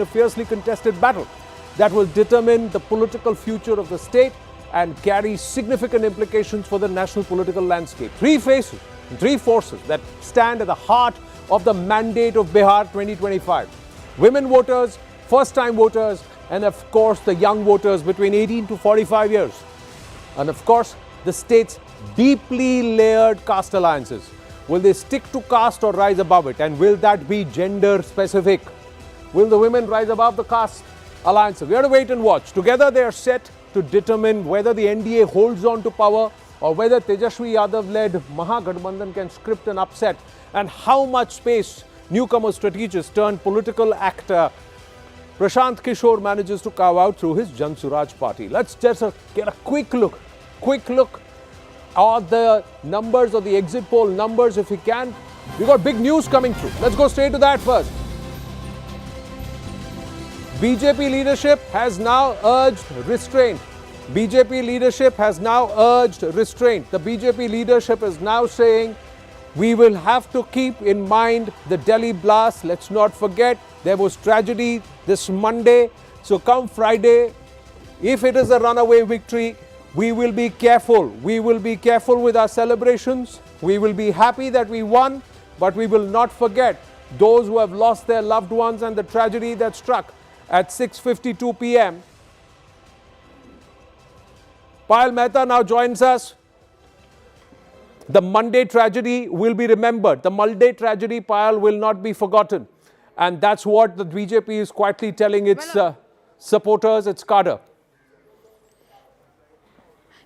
a fiercely contested battle that will determine the political future of the state and carry significant implications for the national political landscape. Three forces that stand at the heart of the mandate of Bihar 2025. Women voters, first-time voters, and of course the young voters between 18 to 45 years. And of course, the state's deeply layered caste alliances. Will they stick to caste or rise above it? And will that be gender specific? Will the women rise above the caste alliances? We have to wait and watch. Together they are set to determine whether the NDA holds on to power or whether Tejashwi Yadav-led Mahagathbandhan can script an upset, and how much space newcomer strategist turned political actor Prashant Kishore manages to carve out through his Jan Suraj party. Let's just get a quick look at the numbers or the exit poll numbers if we can. We've got big news coming through. Let's go straight to that first. BJP leadership has now urged restraint. BJP leadership has now urged restraint. The BJP leadership is now saying we will have to keep in mind the Delhi blast. Let's not forget there was tragedy this Monday. So come Friday, if it is a runaway victory, we will be careful. We will be careful with our celebrations. We will be happy that we won, but we will not forget those who have lost their loved ones and the tragedy that struck at 6:52 p.m. Payal Mehta now joins us. The Monday tragedy will be remembered. The Monday tragedy, Payal, will not be forgotten. And that's what the BJP is quietly telling its supporters, its cadre.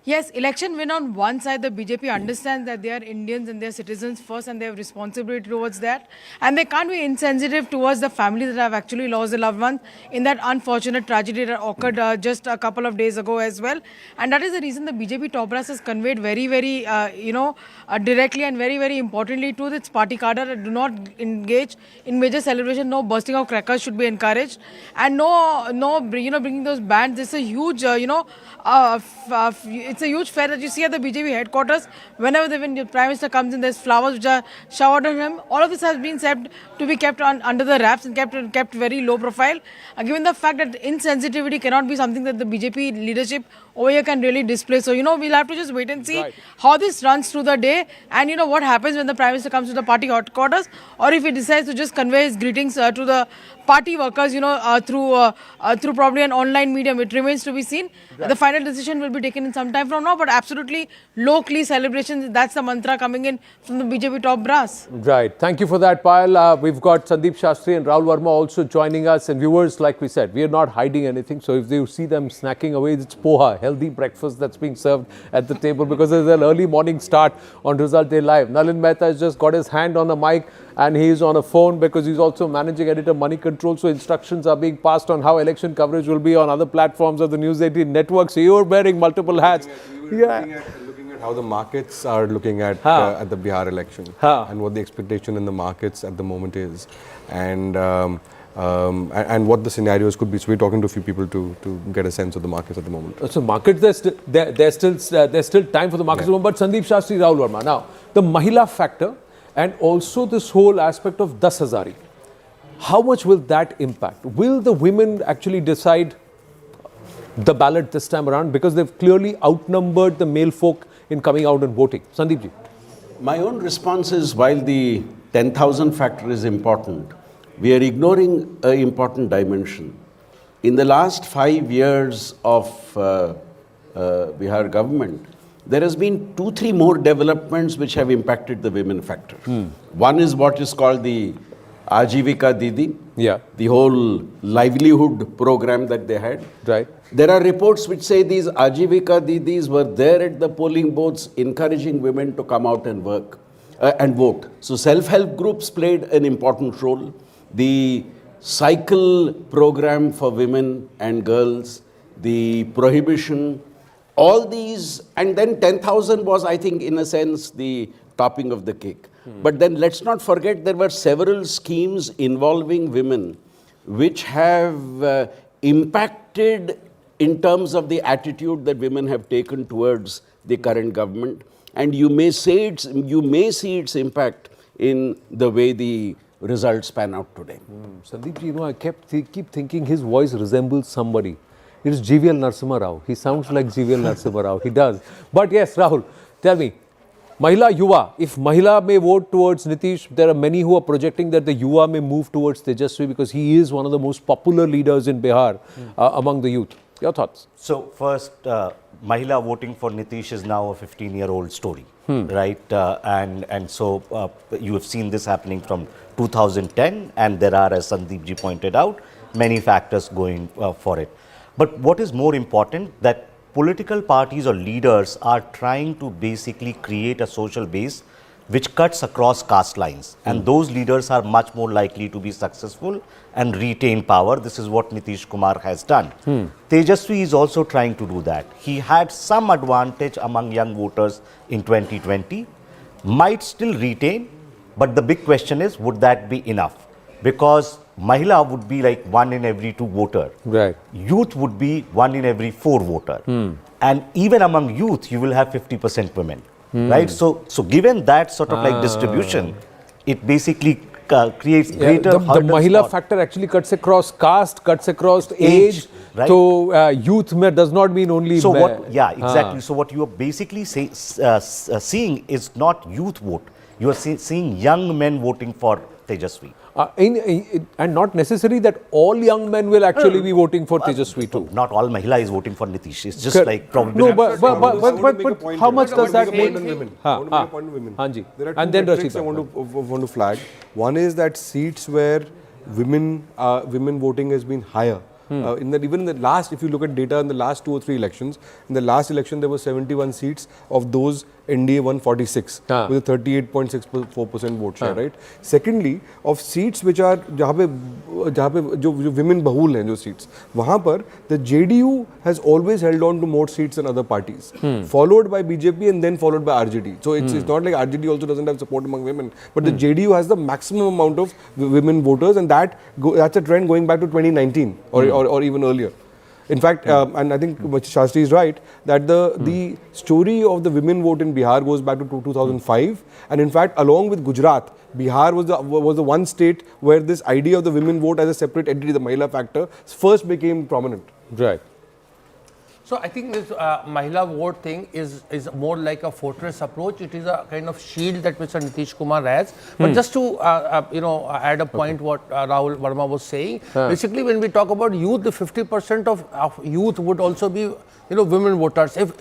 Yes, election win on one side. The BJP understands that they are Indians and they are citizens first and they have responsibility towards that. And they can't be insensitive towards the families that have actually lost their loved ones in that unfortunate tragedy that occurred just a couple of days ago as well. And that is the reason the BJP top brass has conveyed very, directly and very, very importantly to its party cadre that do not engage in major celebration. No bursting of crackers should be encouraged. And no, bringing those bands. This is a huge, it's a huge fair that you see at the BJP headquarters. Whenever the Prime Minister comes in, there's flowers which are showered on him. All of this has been said to be kept under the wraps and kept very low profile. Given the fact that insensitivity cannot be something that the BJP leadership over here can really display. So, we'll have to just wait and see how this runs through the day and, what happens when the Prime Minister comes to the party headquarters, or if he decides to just convey his greetings to the party workers, through probably an online medium. It remains to be seen. The final decision will be taken in some time from now, but absolutely low-key celebrations. That's the mantra coming in from the BJP top brass. Right. Thank you for that, Payal. We've got Sandeep Shastri and Rahul Verma also joining us. And viewers, like we said, we are not hiding anything. So if you see them snacking away, it's poha, healthy breakfast that's being served at the table because there's an early morning start on Result Day Live. Nalin Mehta has just got his hand on a mic and he's on a phone because he's also managing editor Money Control. So instructions are being passed on how election coverage will be on other platforms of the News 18 network. So you're wearing multiple hats. Looking at how the markets are looking at the Bihar election and what the expectation in the markets at the moment is, and what the scenarios could be. So we're talking to a few people to get a sense of the markets at the moment. So markets, there's still time for the markets, but Sandeep Shastri, Rahul Verma. Now the Mahila factor and also this whole aspect of 10,000. How much will that impact? Will the women actually decide the ballot this time around? Because they've clearly outnumbered the male folk in coming out and voting. Sandeep ji. My own response is, while the 10,000 factor is important, we are ignoring an important dimension. In the last 5 years of Bihar government, there has been 2-3 more developments which have impacted the women factor. One is what is called the Ajivika Didi, the whole livelihood program that they had. Right. There are reports which say these Ajivika Didis were there at the polling booths encouraging women to come out and work and vote. So self-help groups played an important role. The cycle program for women and girls, the prohibition, all these, and then 10,000 was, I think, in a sense, the topping of the cake. But then let's not forget there were several schemes involving women which have impacted in terms of the attitude that women have taken towards the current government. And you may see its impact in the way the results pan out today. Sandeep ji, I keep thinking his voice resembles somebody. It is GVL Narasimha Rao. He sounds like GVL Narasimha Rao. He does. But yes, Rahul, tell me, Mahila Yuva, if Mahila may vote towards Nitish, there are many who are projecting that the Yuva may move towards Tejashwi because he is one of the most popular leaders in Bihar among the youth. Your thoughts? So first, Mahila voting for Nitish is now a 15-year-old story, right? And so you have seen this happening from 2010, and there are, as Sandeep ji pointed out, many factors going for it. But what is more important, that political parties or leaders are trying to basically create a social base which cuts across caste lines. And those leaders are much more likely to be successful and retain power. This is what Nitish Kumar has done. Tejashwi is also trying to do that. He had some advantage among young voters in 2020, might still retain, but the big question is, would that be enough? Because Mahila would be like 1 in every 2 voter. Right. Youth would be 1 in every 4 voter. And even among youth, you will have 50% women. Right? So given that sort of like distribution, it basically creates greater the Mahila factor actually cuts across caste, cuts across age. Right? So youth does not mean only so what? Yeah, exactly. So what you are basically seeing is not youth vote. You are seeing young men voting for Tejashwi. And not necessarily that all young men will actually be voting for Tejashwi too. Not all Mahila is voting for Nitish. It's just like probably. No, but how much does that make? I want to make a point on women. Hanji. There are And two then metrics I Rashida. want to flag. One is that seats where women voting has been higher. Even in the last, if you look at data in the last 2 or 3 elections, in the last election there were 71 seats. Of those, NDA won 46 with a 38.64% vote share, right? Secondly, of seats which are जहाँ पे जो women बहुल हैं जो seats, वहाँ पर the JDU has always held on to more seats than other parties, followed by BJP and then followed by RJD. So it's not like RJD also doesn't have support among women, but the JDU has the maximum amount of women voters, and that's a trend going back to 2019 or even earlier. In fact, and I think Shastri is right, that the story of the women vote in Bihar goes back to 2005. And in fact, along with Gujarat, Bihar was the one state where this idea of the women vote as a separate entity, the Mahila factor, first became prominent. Right. So I think this Mahila vote thing is more like a fortress approach. It is a kind of shield that Mr. Nitish Kumar has. But just to add a point what Rahul Verma was saying, basically when we talk about youth, the 50% of youth would also be women voters. If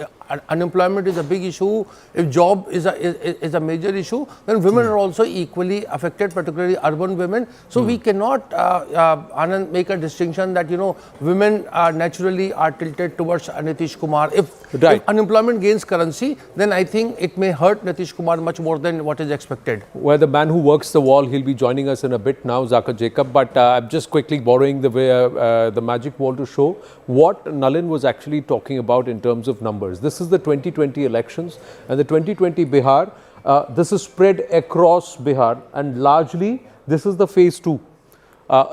unemployment is a big issue, if job is a major issue, then women are also equally affected, particularly urban women. So we cannot Anand, make a distinction that women naturally are tilted towards Nitish Kumar. If unemployment gains currency, then I think it may hurt Nitish Kumar much more than what is expected. Well, the man who works the wall, he'll be joining us in a bit now, Zakir Jacob. But I'm just quickly borrowing the magic wall to show what Nalin was actually talking about in terms of numbers. This is the 2020 elections, and the 2020 Bihar. This is spread across Bihar, and largely this is the phase 2.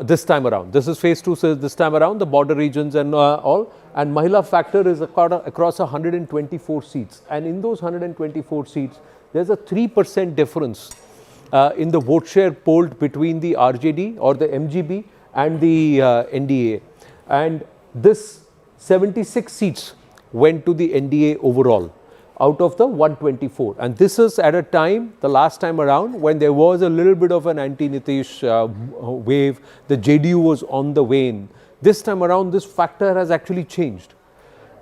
This time around. This is phase 2, so this time around, the border regions and all. And Mahila factor is across 124 seats. And in those 124 seats, there's a 3% difference in the vote share polled between the RJD or the MGB and the NDA. And this 76 seats went to the NDA overall out of the 124. And this is at a time, the last time around, when there was a little bit of an anti-Nitish wave. The JDU was on the wane. This time around, this factor has actually changed.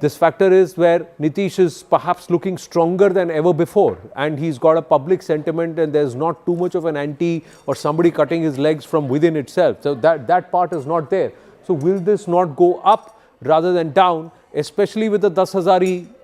This factor is where Nitish is perhaps looking stronger than ever before, and he's got a public sentiment, and there's not too much of an anti or somebody cutting his legs from within itself. So that part is not there. So will this not go up rather than down, especially with the 10,000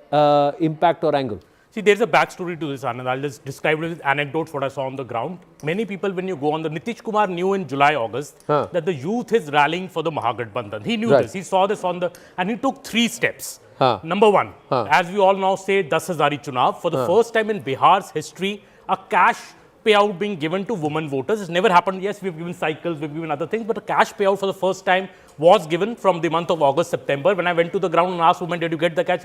impact or angle? See, there's a backstory to this, Anand. I'll just describe it with anecdotes, what I saw on the ground. Many people, when you go on the Nitish Kumar knew in July, August, that the youth is rallying for the Mahagathbandhan. He knew this. He saw this and he took 3 steps. Number 1, as we all now say, 10,000 Chunav. For the first time in Bihar's history, a cash payout being given to women voters. It's never happened. Yes, we've given cycles, we've given other things, but a cash payout for the first time was given from the month of August, September. When I went to the ground and asked women, did you get the cash?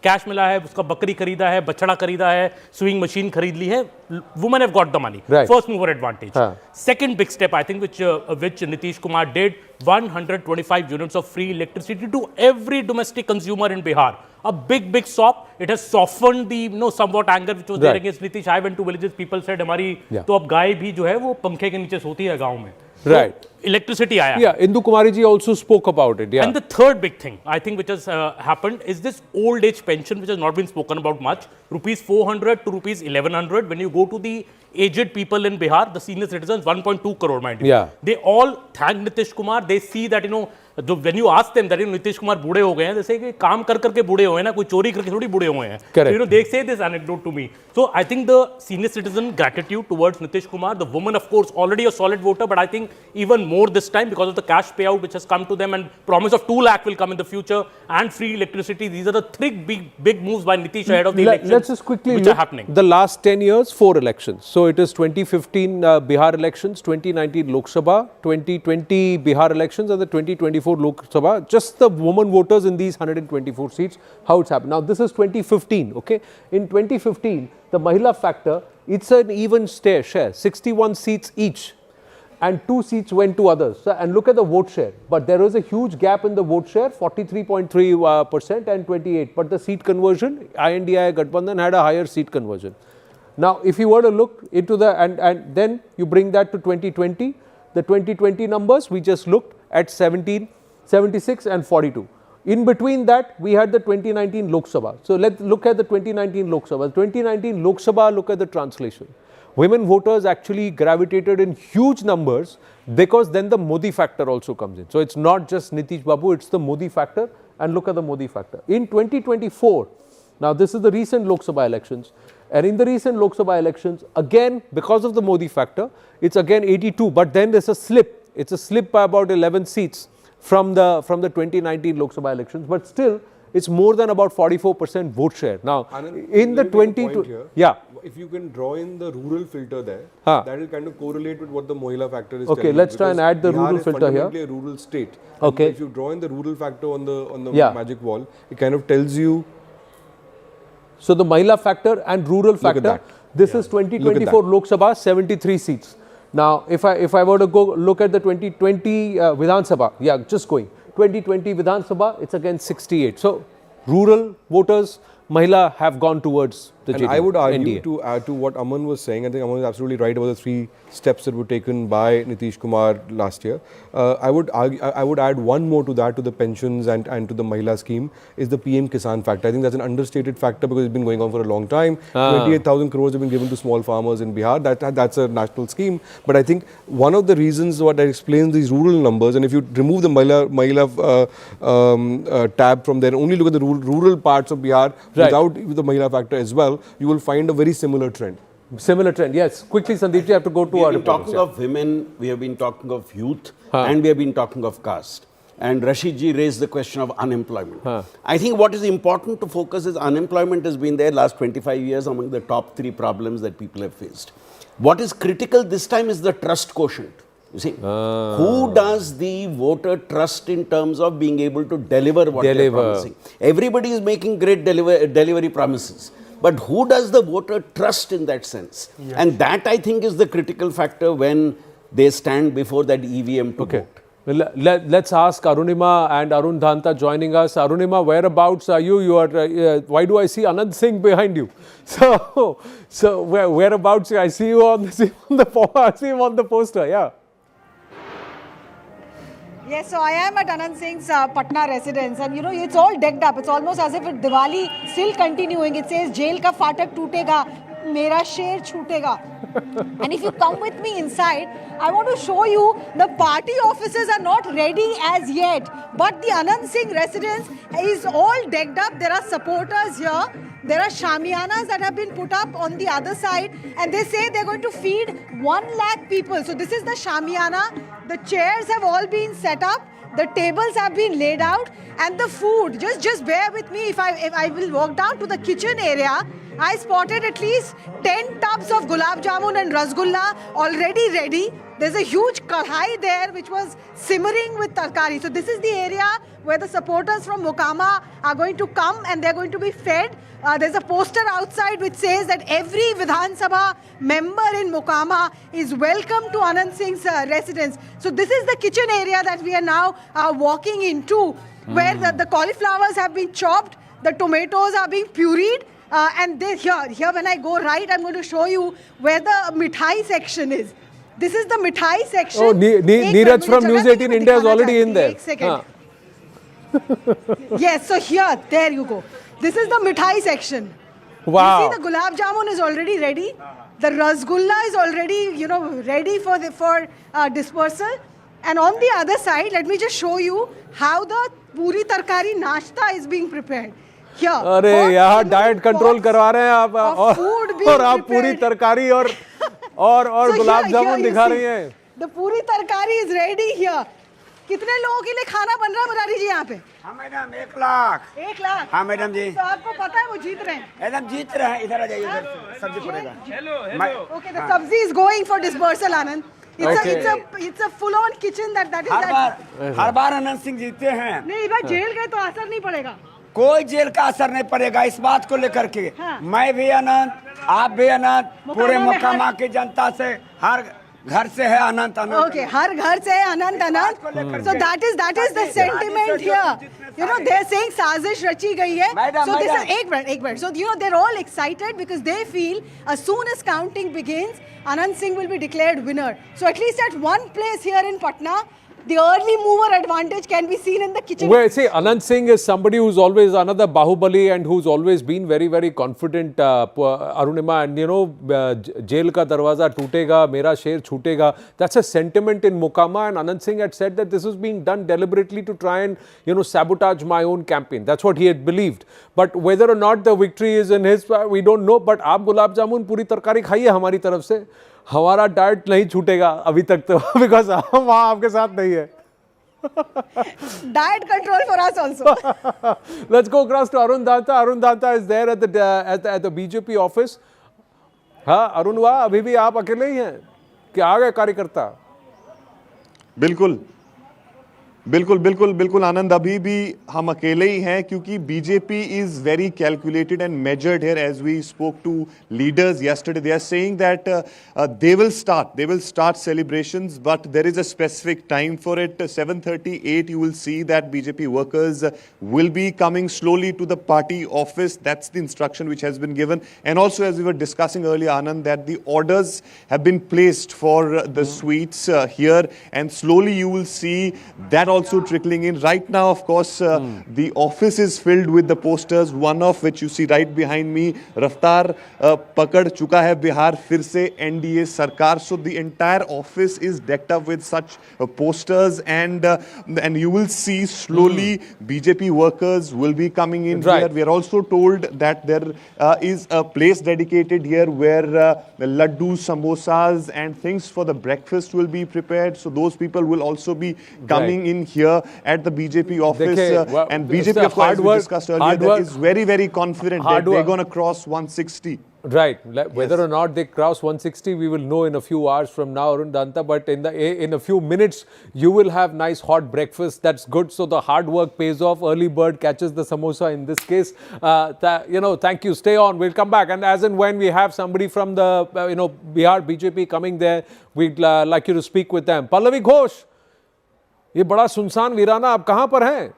Cash mila hai, uska bakri kharida hai, bachada kharida hai, sewing machine kharid li hai. Women have got the money. Right. First mover advantage. Second big step, I think, which Nitish Kumar did, 125 units of free electricity to every domestic consumer in Bihar. A big sop. It has softened the somewhat anger which was there against Nitish. I went to villages. People said, "हमारी तो अब गाय भी जो है वो पंखे के नीचे सोती है गांव में." Right. Electricity आया. Yeah, Indu Kumari ji also spoke about it. Yeah. And the third big thing, I think, which has happened is this old age pension, which has not been spoken about much. Rupees 400 to rupees 1100. When you go to the aged people in Bihar, the senior citizens, 1.2 crore, mind you. Yeah. They all thank Nitish Kumar. They see that, when you ask them that Nitish Kumar बूढ़े हो गए हैं, they say कि काम कर करके बूढ़े हुए हैं ना, कोई चोरी करके थोड़ी बूढ़े हुए हैं. Correct. So, they say this anecdote to me. So I think the senior citizen gratitude towards Nitish Kumar, the woman, of course, already a solid voter, but I think even more this time because of the cash payout which has come to them and promise of 2 lakh will come in the future and free electricity. These are the 3 big moves by Nitish ahead of the elections. Let's just quickly which look are happening. The last 10 years, 4 elections. So it is 2015 Bihar elections, 2019 Lok Sabha, 2020 Bihar elections and the 2024 Lok Sabha. Just the women voters in these 124 seats, how it's happened. Now this is 2015, okay. In 2015, the Mahila factor, it's an even share, 61 seats each. And 2 seats went to others. So, and look at the vote share. But there was a huge gap in the vote share, 43.3% and 28%. But the seat conversion, NDA and Mahagathbandhan had a higher seat conversion. Now, if you were to look into the, and then you bring that to 2020, the 2020 numbers, we just looked at 17, 76 and 42. In between that, we had the 2019 Lok Sabha. So, let's look at the 2019 Lok Sabha. 2019 Lok Sabha, look at the translation. Women voters actually gravitated in huge numbers because then the Modi factor also comes in. So, it's not just Nitish Babu, it's the Modi factor, and look at the Modi factor. In 2024, now this is the recent Lok Sabha elections, and in the recent Lok Sabha elections, again because of the Modi factor, it's again 82, but then there's a slip. It's a slip by about 11 seats from the 2019 Lok Sabha elections, but still it's more than about 44% vote share. Now, Anand, in the 22, yeah. If you can draw in the rural filter there, that will kind of correlate with what the Mohila factor is. Okay, telling let's you, try and add the Bihar rural is filter here. fundamentally a rural state. Okay. And if you draw in the rural factor on the Yeah. magic wall, it kind of tells you. So the Mahila factor and rural factor. that. This is 2024 Lok Sabha, 73 seats. Now, if I were to go look at the 2020 Vidhan Sabha, yeah, just going 2020 Vidhan Sabha, it's again 68. So rural voters, Mahila have gone towards the And JDU, I would argue NDA. to add to what Aman was saying, I think Aman is absolutely right about the 3 steps that were taken by Nitish Kumar last year. I would add one more to that, to the pensions and to the Mahila scheme, is the PM Kisan factor. I think that's an understated factor because it's been going on for a long time. 28,000 crores have been given to small farmers in Bihar. That's a national scheme. But I think one of the reasons what explains these rural numbers, and if you remove the Mahila tab from there, only look at the rural parts of Bihar without the Mahila factor as well, you will find a very similar trend. Similar trend, yes. Quickly, Sandeep, you have to go to our We have been reporters. talking of women, we have been talking of youth, and we have been talking of caste. And Rashid ji raised the question of unemployment. I think what is important to focus is unemployment has been there last 25 years among the top 3 problems that people have faced. What is critical this time is the trust quotient. You see, who does the voter trust in terms of being able to deliver what they are promising? Everybody is making great delivery promises. But who does the voter trust in that sense? Yes. And that, I think, is the critical factor when they stand before that EVM to vote. Well, let's ask Arunima and Arun Dhanta joining us. Arunima, whereabouts are you? You are. Why do I see Anand Singh behind you? So whereabouts? I see you on the poster. Yeah. Yes, so I am at Anand Singh's Patna residence, and it's all decked up. It's almost as if it's Diwali still continuing. It says, "Jail ka fatak tootega, mera sher chhootega." And if you come with me inside, I want to show you the party offices are not ready as yet. But the Anand Singh residence is all decked up. There are supporters here. There are shamianas that have been put up on the other side, and they say they're going to feed 1 lakh people. So this is the shamiana. The chairs have all been set up. The tables have been laid out, and the food. Just bear with me if I will walk down to the kitchen area. I spotted at least 10 tubs of gulab jamun and rasgulla already ready. There's a huge kadhai there which was simmering with tarkari. So this is the area where the supporters from Mokama are going to come and they're going to be fed. There's a poster outside which says that every Vidhan Sabha member in Mokama is welcome to Anand Singh's residence. So this is the kitchen area that we are now walking into, where the cauliflowers have been chopped, the tomatoes are being pureed, and here when I go right, I'm going to show you where the mithai section is. This is the mithai section. Oh, Neeraj from News 18 India is already in there. Yes, so here, there you go. This is the mithai section. Wow. You see the gulab jamun is already ready. The rasgulla is already, ready for dispersal. And on the other side, let me just show you how the puri tarkari nashta is being prepared. Here. अरे यहाँ diet control करवा रहे हैं आप और आप पूरी तरकारी और गुलाब जामुन दिखा रही हैं. The puri tarkari is ready here. कितने लोगों के लिए खाना बन रहा है मुरारी जी यहाँ पे? हाँ मैडम 1 लाख. 1 लाख? हाँ मैडम जी. तो आपको पता है वो जीत रहे हैं? एकदम जीत रहे हैं. इधर आ जाइए, इधर सब्जी पड़ेगा. Okay, the sabzi is going for dispersal, Anand. It's a full-on kitchen that is. हर बार आनंद सिंह जीते हैं. नहीं, इस बार जेल गए तो असर नहीं पड़ेगा. कोई जेल का असर नहीं पड़ेगा इस बात को लेकर के. मैं भी आनंद, आप भी आनंद, पूरे मोकामा की जनता से हर घर से है अनंत अनंत. Okay, हर घर से है अनंत अनंत. So that is the sentiment here. They're saying साजिश रची गई है. So this is एक minute. So they're all excited because they feel as soon as counting begins, Anand Singh will be declared winner. So at least at one place here in Patna, the early mover advantage can be seen in the kitchen. Well, see, Anand Singh is somebody who's always another Bahubali and who's always been very, very confident, Arunima. And jail ka darwaza tootega, mera sher chhootega. That's a sentiment in Mokama, and Anand Singh had said that this was being done deliberately to try and, sabotage my own campaign. That's what he had believed. But whether or not the victory is in his, we don't know. But aap gulab jamun puri tarkari khaiye hamari taraf se. हमारा diet नहीं छूटेगा अभी तक तो because हम वहाँ आपके साथ नहीं है. Diet control for us also. Let's go across to Arun Danta. Arun Danta is there at the BJP office. हाँ अरुण वाह अभी भी आप अकेले ही हैं कि आ गए कार्यकर्ता? बिल्कुल आनंद, अभी भी हम अकेले ही हैं क्योंकि BJP is very calculated and measured here. As we spoke to leaders yesterday, they are saying that they will start celebrations, but there is a specific time for it. 7:38 you will see that BJP workers will be coming slowly to the party office. That's the instruction which has been given. And also, as we were discussing earlier, Anand, that the orders have been placed for the sweets here, and slowly you will see that also trickling in. Right now, of course, the office is filled with the posters, one of which you see right behind me, Raftar pakad chuka hai Bihar fir se NDA sarkar. So the entire office is decked up with such posters, and you will see slowly BJP workers will be coming in here. We are also told that there is a place dedicated here where laddu, samosas and things for the breakfast will be prepared. So those people will also be coming in here at the BJP office. And BJP, of course, we discussed earlier, is very, very confident that they're going to cross 160. Right. Whether or not they cross 160, we will know in a few hours from now, Arun Danta. But in a few minutes, you will have nice hot breakfast. That's good. So the hard work pays off. Early bird catches the samosa in this case. Thank you. Stay on. We'll come back. And as and when we have somebody from the, Bihar BJP coming there, we'd like you to speak with them. Pallavi Ghosh, ये बड़ा सुनसान वीराना, आप कहाँ पर हैं?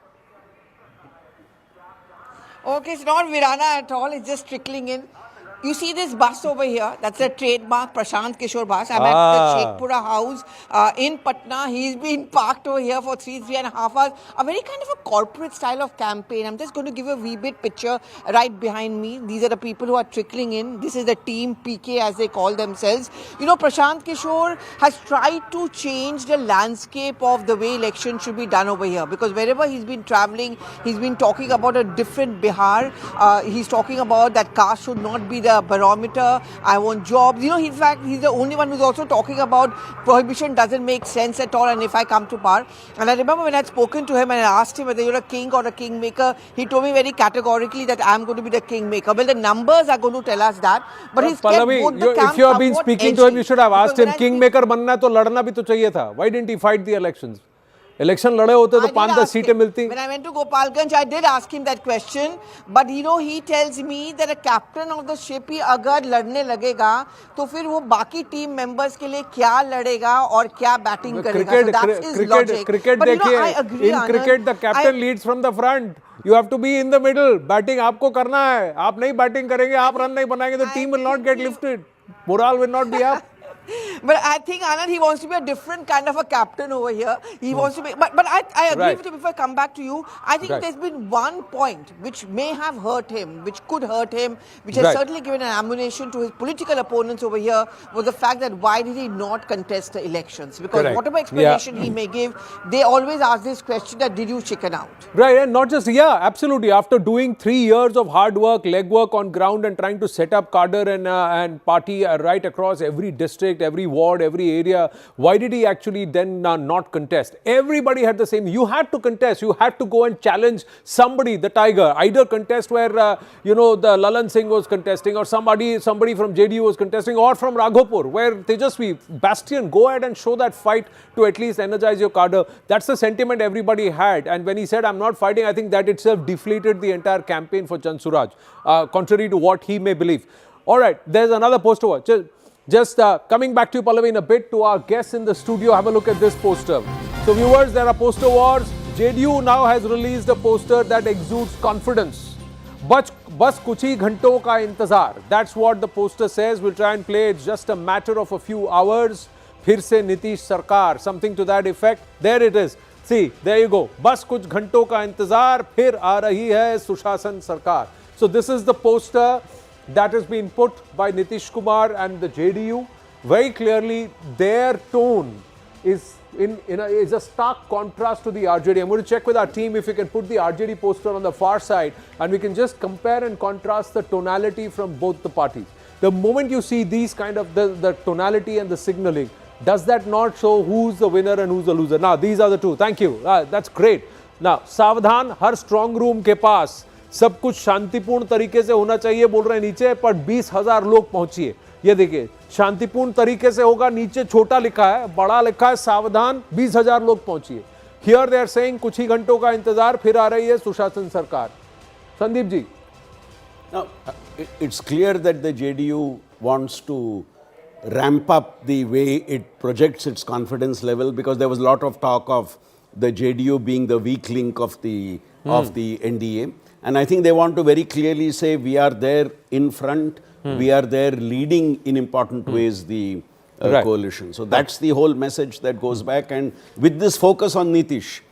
Okay, it's not Virana at all, it's just trickling in. You see this bus over here? That's a trademark Prashant Kishore bus. I'm at the Shekhpura house in Patna. He's been parked over here for 3.5 hours. A very kind of a corporate style of campaign. I'm just going to give a wee bit picture right behind me. These are the people who are trickling in. This is the team PK as they call themselves. Prashant Kishore has tried to change the landscape of the way election should be done over here. Because wherever he's been traveling, he's been talking about a different Bihar. He's talking about that caste should not be the a barometer. I want jobs. You know, in fact, he's the only one who's also talking about prohibition doesn't make sense at all. And if I come to power, and I remember when I had spoken to him and I asked him whether you're a king or a kingmaker, he told me very categorically that I'm going to be the kingmaker. Well, the numbers are going to tell us that. But he's kept both the camps. If you have been speaking to him, you should have asked him, Because kingmaker बनना है तो लड़ना भी तो चाहिए था. Why didn't he fight the elections? Election लड़े होते तो 5-10 सीटें मिलती. When I went to Gopalganj, I did ask him that question. But you know, he tells me that a captain of the ship ही अगर लड़ने लगेगा तो फिर वो बाकी team members के लिए क्या लड़ेगा और क्या batting करेगा. So that's his logic. Cricket But you know, I देखिए. agree, In cricket, the captain leads from the front. You have to be in the middle. Batting आपको करना है. आप नहीं batting करेंगे, आप run नहीं बनाएंगे तो team will not get lifted. Morale will not be up. But I think, Anand, he wants to be a different kind of a captain over here. He wants to be... But I agree with you. Before I come back to you, I think there's been one point which may have hurt him, which could hurt him, which has certainly given an ammunition to his political opponents over here, was the fact that why did he not contest the elections? Because whatever explanation he may give, they always ask this question that did you chicken out? Right, and not just, absolutely. After doing 3 years of hard work, legwork on ground and trying to set up cadre and party right across every district, every ward, every area, why did he actually then not contest? Everybody had the same. You had to contest. You had to go and challenge somebody, the tiger. Either contest where, the Lalan Singh was contesting, or somebody from JDU was contesting, or from Raghopur, where Tejashwi, Bastion, go ahead and show that fight to at least energize your cadre. That's the sentiment everybody had. And when he said, I'm not fighting, I think that itself deflated the entire campaign for Chand Suraj, contrary to what he may believe. All right, there's another poster. Just coming back to you, Pallavi, in a bit, to our guests in the studio, have a look at this poster. So viewers, there are poster wars. JDU now has released a poster that exudes confidence. Bas kuch hi ghanton ka intezar. That's what the poster says. We'll try and play. It's just a matter of a few hours. Phir se Nitish Sarkar. Something to that effect. There it is. See, there you go. Bas kuch ghanton ka intezar. Phir aa rahi hai Sushasan Sarkar. So this is the poster that has been put by Nitish Kumar and the JDU. Very clearly, their tone is a stark contrast to the RJD. I'm going to check with our team if we can put the RJD poster on the far side and we can just compare and contrast the tonality from both the parties. The moment you see these kind of the tonality and the signaling, does that not show who's the winner and who's the loser? Now, these are the two. Thank you. That's great. Now, Savdhan, har strong room ke paas. सब कुछ शांतिपूर्ण तरीके से होना चाहिए बोल रहे हैं नीचे, पर 20,000 लोग पहुंचिए. ये देखिए, शांतिपूर्ण तरीके से होगा. नीचे छोटा लिखा है, बड़ा लिखा है सावधान, 20,000 लोग पहुंचिए. Here they are saying कुछ ही घंटों का इंतजार, फिर आ रही है सुशासन सरकार. Sandeep ji. Now, it's clear that the JDU wants to ramp up the way it projects its confidence level, because there was a lot of talk of the JDU being the weak link of the NDA. And I think they want to very clearly say we are there in front, we are there leading in important ways the coalition. So that's the whole message that goes back. And with this focus on Nitish,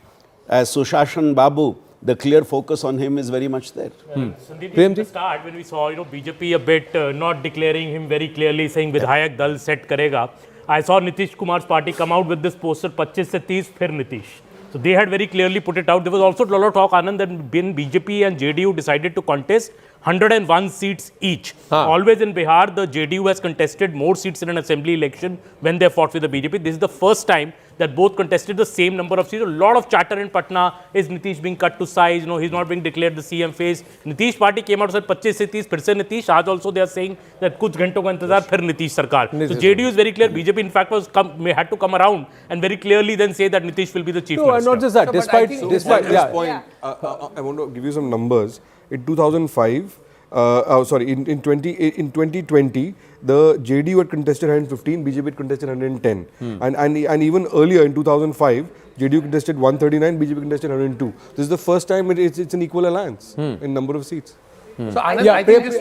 as Sushashan Babu, the clear focus on him is very much there. Sandeep, at the start, when we saw BJP a bit not declaring him very clearly, saying Vidhayak Dal set karega, I saw Nitish Kumar's party come out with this poster, 25 se 30 phir Nitish. So they had very clearly put it out. There was also a lot of talk, Anand, that when BJP and JDU decided to contest 101 seats each. Always in Bihar, the JDU has contested more seats in an assembly election when they fought with the BJP. This is the first time that both contested the same number of seats. A lot of chatter in Patna. Is Nitish being cut to size? He's not being declared the CM face. Nitish party came out and said 25 se 30, phir se Nitish. Aaj also they are saying that kuch ghanton ka intezar, phir Nitish Sarkar. So JDU is very clear. BJP in fact had to come around and very clearly then say that Nitish will be the chief minister. And not just that. Despite this point, I want to give you some numbers. In 2005, in 2020, the JDU had contested 115, BJP had contested 110. And even earlier in 2005, JDU contested 139, BJP contested 102. This is the first time it's an equal alliance in number of seats. So Anand, I think this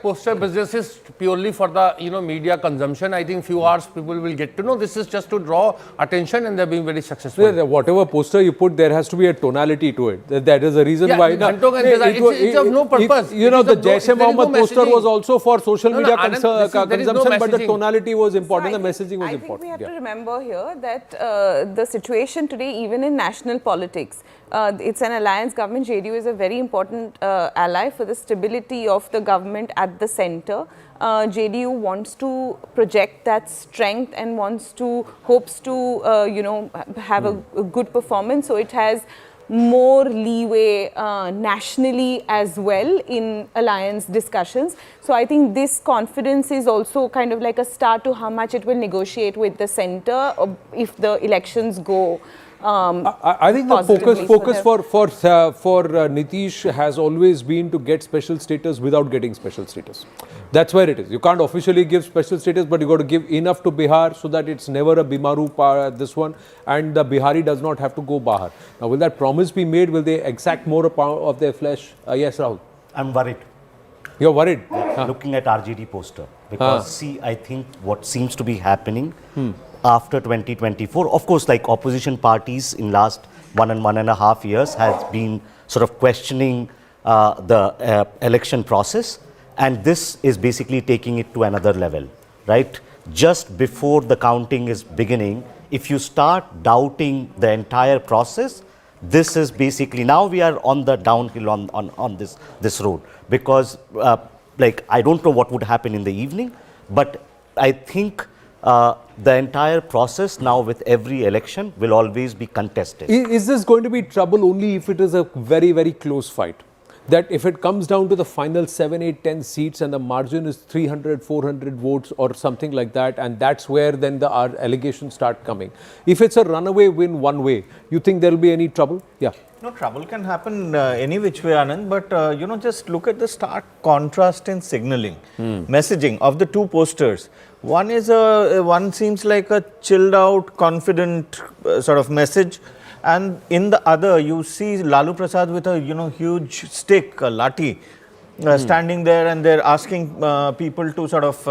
poster business is purely for the media consumption. I think few hours people will get to know. This is just to draw attention, and they're being very successful. Yeah, whatever poster you put, there has to be a tonality to it. That is the reason why. It's of no purpose. The Jaish Mohammed poster was also for social media consumption, but the tonality was important. The messaging was important. I think we have to remember here that the situation today, even in national politics, it's an alliance government. JDU is a very important ally for the stability stability of the government at the center. JDU wants to project that strength and hopes to, have a good performance. So it has more leeway nationally as well in alliance discussions. So I think this confidence is also kind of like a start to how much it will negotiate with the center if the elections go. I think the focus for Nitish has always been to get special status without getting special status. That's where it is. You can't officially give special status, but you got to give enough to Bihar so that it's never a Bimaru this one, and the Bihari does not have to go Bahar. Now, will that promise be made? Will they exact more of their flesh? Yes, Rahul. I'm worried. You're worried? Looking at RJD poster. Because see, I think what seems to be happening after 2024, of course, like opposition parties in last 1.5 years has been sort of questioning the election process, and this is basically taking it to another level, right? Just before the counting is beginning, if you start doubting the entire process, this is basically, now we are on the downhill on this road, because like I don't know what would happen in the evening, but I think the entire process now with every election will always be contested. Is this going to be trouble only if it is a very, very close fight? That if it comes down to the final 7, 8, 10 seats and the margin is 300, 400 votes or something like that, and that's where then the allegations start coming. If it's a runaway win one way, you think there will be any trouble? Yeah. No, trouble can happen any which way, Anand, but just look at the stark contrast in signaling, messaging of the two posters. One is one seems like a chilled out, confident sort of message, and in the other you see Lalu Prasad with a huge stick, a lathi, standing there, and they're asking people to sort of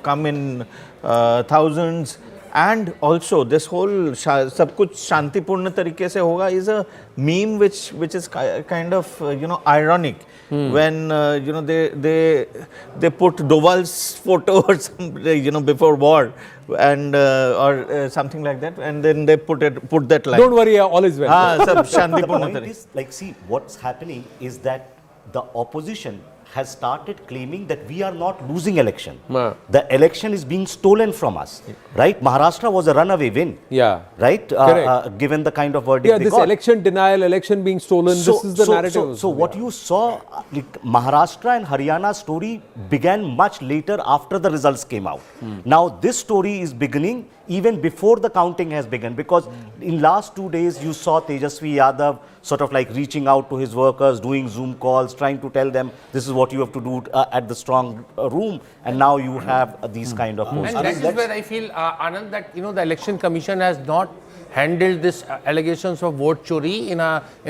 come in thousands. And also this whole sab kuch shantipurna tarike se hoga is a meme which is kind of ironic when they put Doval's photo or some, before war and or something like that, and then they put that line. Don't worry, all is well. The point is, like, see, what's happening is that the opposition has started claiming that we are not losing election. The election is being stolen from us, right? Maharashtra was a runaway win, right? Given the kind of verdict they this got. Election denial, election being stolen, this is the narrative. So what you saw, like Maharashtra and Haryana story began much later after the results came out. Now this story is beginning even before the counting has begun, because in last 2 days you saw Tejashwi Yadav sort of like reaching out to his workers, doing Zoom calls, trying to tell them this is what you have to do at the strong room, and now you have these kind of posters. And that is where I feel, Anand, that the Election Commission has not handled this allegations of vote chori in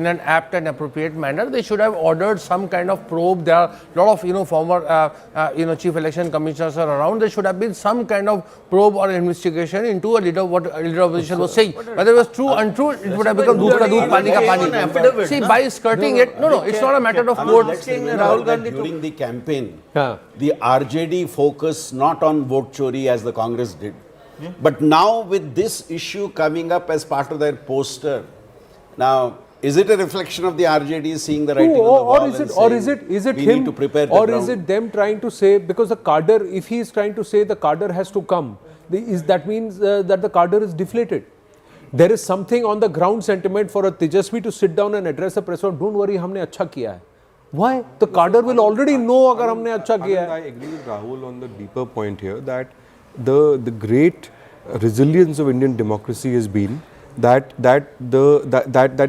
an apt and appropriate manner. They should have ordered some kind of probe. There are a lot of former chief election commissioners are around. There should have been some kind of probe or investigation into what a leader of opposition was saying. Whether it was true, untrue, it would have become doodh ka doodh, pani ka pani. See, by skirting it, it's not a matter of court. Rahul Gandhi during the campaign, the RJD focused not on vote chori as the Congress did. But now with this issue coming up as part of their poster, now is it a reflection of the RJD seeing the writing on the wall, or is it him, to prepare the or ground? is it them trying to say, because the cadre, if he is trying to say the cadre has to come, that means that the cadre is deflated. There is something on the ground sentiment for a Tejashwi to sit down and address a press conference. Don't worry, हमने अच्छा किया है. Why? The cadre will already know अगर हमने अच्छा किया है. I agree with Rahul on the deeper point here that the great resilience of Indian democracy has been that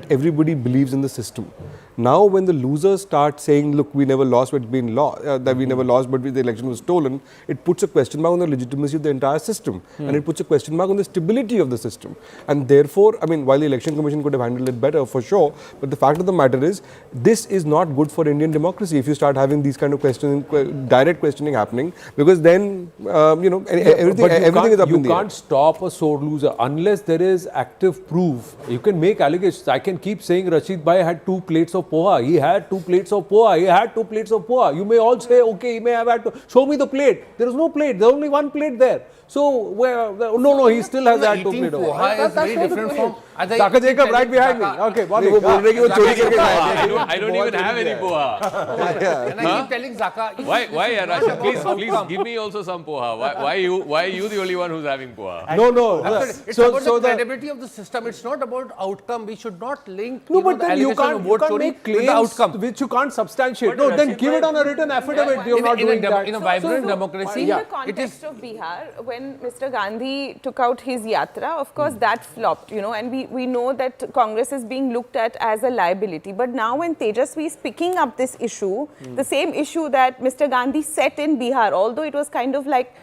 everybody believes in the system. Now, when the losers start saying, "Look, we never lost, but we never lost, but the election was stolen," it puts a question mark on the legitimacy of the entire system, and it puts a question mark on the stability of the system. And therefore, I mean, while the Election Commission could have handled it better for sure, but the fact of the matter is, this is not good for Indian democracy. If you start having these kind of direct questioning happening, because then everything is up in the air. You can't stop a sore loser unless there is active proof. You can make allegations. I can keep saying Rashid Bhai had 2 plates of poha. He had 2 plates of poha. He had 2 plates of poha. You may all say, okay, he may have had to. Show me the plate. There is no plate. There is only 1 plate there. So, no, he still has that to Eating play. poha is very different from. Zaka Jacob right behind me. Okay, Bobby. I don't even have any poha. And I keep telling Zaka. Why, Rasha? Please give me also some poha. Why are you the only one who's having poha? No. It's about the credibility of the system. It's not about outcome. We should not link. No, but the then you allegation of vote can't chori make with the claims outcome. which you can't substantiate. No, then give it on a written affidavit. You're not doing that. In a vibrant democracy, in the context of Bihar, when Mr. Gandhi took out his yatra, of course that flopped, and we know that Congress is being looked at as a liability. But now when Tejashwi is picking up this issue, the same issue that Mr. Gandhi set in Bihar, although it was kind of like,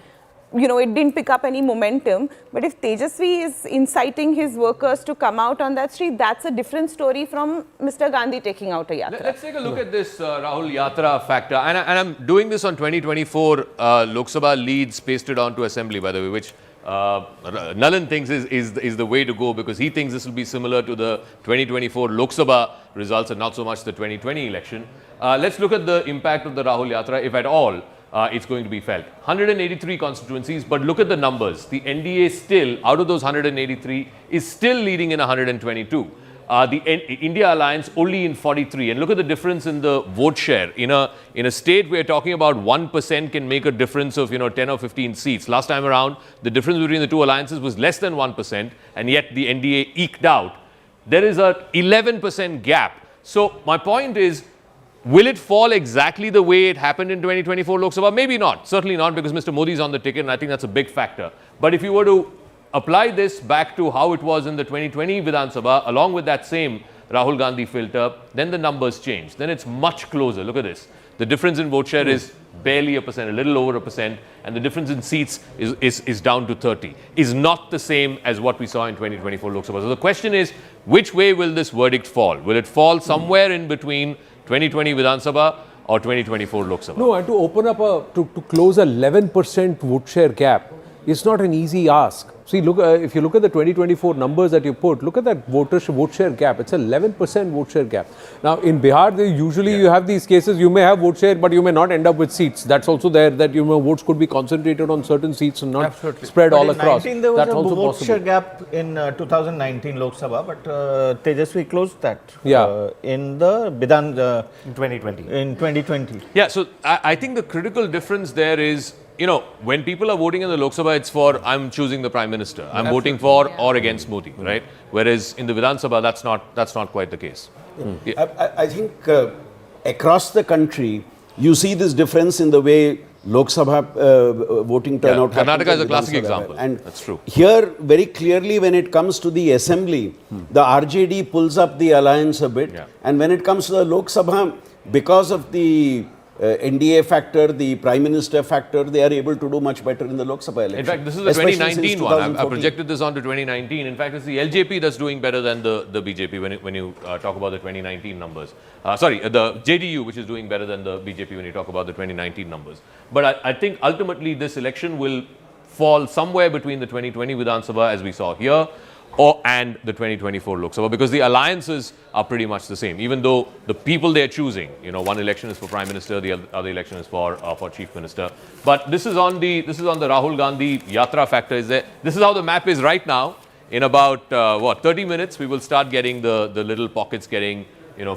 it didn't pick up any momentum. But if Tejashwi is inciting his workers to come out on that street, that's a different story from Mr. Gandhi taking out a yatra. Let's take a look at this Rahul Yatra factor. And I'm doing this on 2024 Lok Sabha leads pasted onto Assembly, by the way, which Nalan thinks is the way to go, because he thinks this will be similar to the 2024 Lok Sabha results and not so much the 2020 election. Let's look at the impact of the Rahul Yatra, if at all it's going to be felt. 183 constituencies, but look at the numbers. The NDA still, out of those 183, is still leading in 122. The India Alliance only in 43. And look at the difference in the vote share. In a state where talking about 1% can make a difference of 10 or 15 seats. Last time around, the difference between the two alliances was less than 1%, and yet the NDA eked out. There is a 11% gap. So my point is, will it fall exactly the way it happened in 2024 Lok Sabha? Maybe not. Certainly not, because Mr. Modi is on the ticket, and I think that's a big factor. But if you were to apply this back to how it was in the 2020 Vidhan Sabha, along with that same Rahul Gandhi filter, then the numbers change. Then it's much closer. Look at this. The difference in vote share is barely 1%, a little over 1%, and the difference in seats is down to 30. Is not the same as what we saw in 2024 Lok Sabha. So the question is, which way will this verdict fall? Will it fall somewhere in between 2020 Vidhan Sabha or 2024 Lok Sabha? No, and to open up to close a 11% vote share gap, it's not an easy ask. See, look, if you look at the 2024 numbers that you put, look at that vote share gap. It's 11% vote share gap. Now, in Bihar, you have these cases, you may have vote share, but you may not end up with seats. That's also there, that votes could be concentrated on certain seats and not spread all across. There was That's a also vote possible. share gap in 2019 Lok Sabha, but Tejashwi closed that in the Bidhan in 2020. In 2020. Yeah, so I think the critical difference there is, when people are voting in the Lok Sabha, it's for, I'm choosing the Prime Minister. I'm voting for or against Modi, right? Whereas in the Vidhan Sabha, that's not quite the case. I think across the country, you see this difference in the way Lok Sabha voting turnout happens. Karnataka is a in classic Vidhan Sabha. example. And that's true. Here, very clearly, when it comes to the assembly, the RJD pulls up the alliance a bit. Yeah. And when it comes to the Lok Sabha, because of the NDA factor, the Prime Minister factor, they are able to do much better in the Lok Sabha election. In fact, this is the Especially 2019 since one. I 2014. projected this on to 2019. In fact, it's the LJP that's doing better than the BJP when you talk about the 2019 numbers. The JDU, which is doing better than the BJP when you talk about the 2019 numbers. But I think ultimately this election will fall somewhere between the 2020 Vidhan Sabha, as we saw here, and the 2024 Lok Sabha, because the alliances are pretty much the same, even though the people they're choosing, one election is for Prime Minister, the other election is for Chief Minister. But this is on the Rahul Gandhi Yatra factor. This is how the map is right now. In about 30 minutes, we will start getting the little pockets getting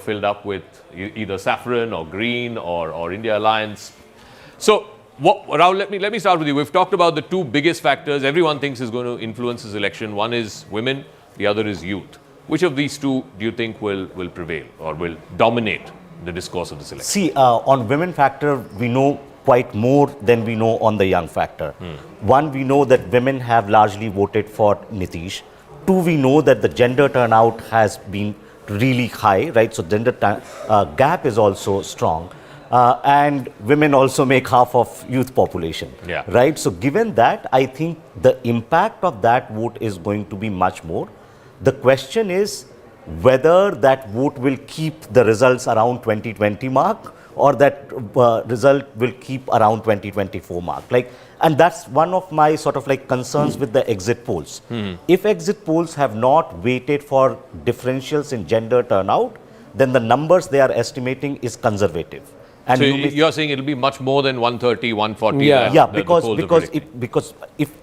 filled up with either saffron or green or India Alliance. So, Rahul, let me start with you. We've talked about the two biggest factors everyone thinks is going to influence this election. One is women, the other is youth. Which of these two do you think will prevail or will dominate the discourse of this election? See, on women factor, we know quite more than we know on the young factor. One, we know that women have largely voted for Nitish. Two, we know that the gender turnout has been really high, right? So gender gap is also strong. And women also make half of youth population, right? So given that, I think the impact of that vote is going to be much more. The question is whether that vote will keep the results around 2020 mark or that result will keep around 2024 mark. And that's one of my sort of concerns with the exit polls. If exit polls have not waited for differentials in gender turnout, then the numbers they are estimating is conservative. So you're saying it'll be much more than 130, 140? Yeah, the because polls are because predicting. because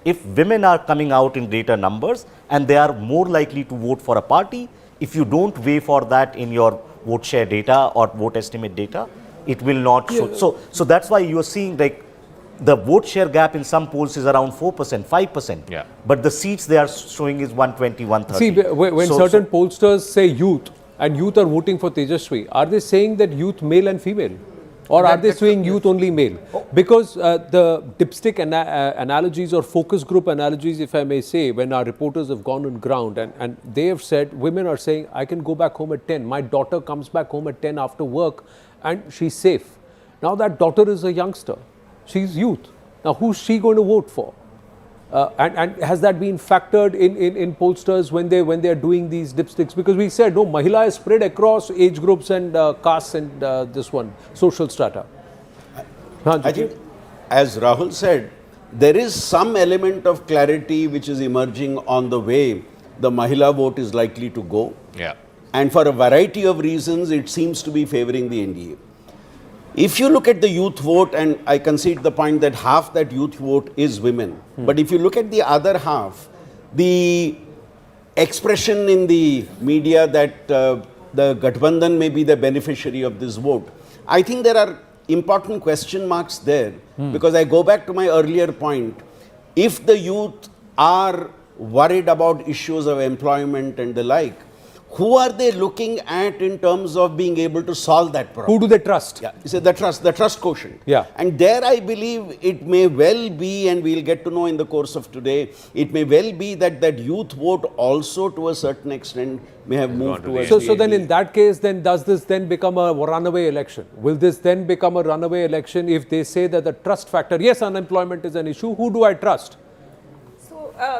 if women are coming out in greater numbers and they are more likely to vote for a party, if you don't weigh for that in your vote share data or vote estimate data, it will not show. So that's why you are seeing like the vote share gap in some polls is around 4%, 5%. Yeah. But the seats they are showing is 120, 130. See, when certain pollsters say youth and youth are voting for Tejashwi, are they saying that youth male and female? Or are they saying youth only male? Because the dipstick analogies or focus group analogies, if I may say, when our reporters have gone on ground and they have said, women are saying, I can go back home at 10. My daughter comes back home at 10 after work and she's safe. Now that daughter is a youngster. She's youth. Now who's she going to vote for? And has that been factored in pollsters when they are doing these dipsticks? Because we said, no, Mahila is spread across age groups and castes and this one, social strata. I think, as Rahul said, there is some element of clarity which is emerging on the way the Mahila vote is likely to go. Yeah. And for a variety of reasons, it seems to be favoring the NDA. If you look at the youth vote, and I concede the point that half that youth vote is women, but if you look at the other half, the expression in the media that the Gathbandhan may be the beneficiary of this vote, I think there are important question marks there, because I go back to my earlier point. If the youth are worried about issues of employment and the like, who are they looking at in terms of being able to solve that problem? Who do they trust? Yeah, so the trust quotient. Yeah. And there I believe it may well be, and we'll get to know in the course of today, it may well be that that youth vote also to a certain extent may have moved towards So then in that case, then does this then become a runaway election? Will this then become a runaway election if they say that the trust factor, yes, unemployment is an issue, who do I trust?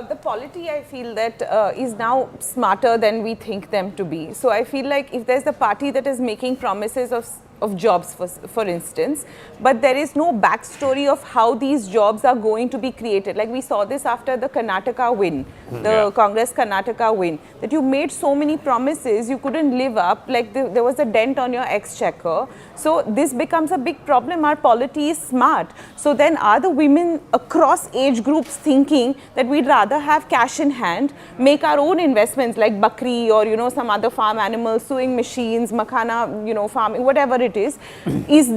The polity, I feel that is now smarter than we think them to be. So I feel like if there's a party that is making promises of jobs, for instance, but there is no backstory of how these jobs are going to be created. Like we saw this after the Karnataka win, the Congress Karnataka win, that you made so many promises, you couldn't live up, like there was a dent on your exchequer. So this becomes a big problem. Our polity is smart. So then are the women across age groups thinking that we'd rather have cash in hand, make our own investments like bakri or, you know, some other farm animals, sewing machines, makhana, you know, farming, whatever it is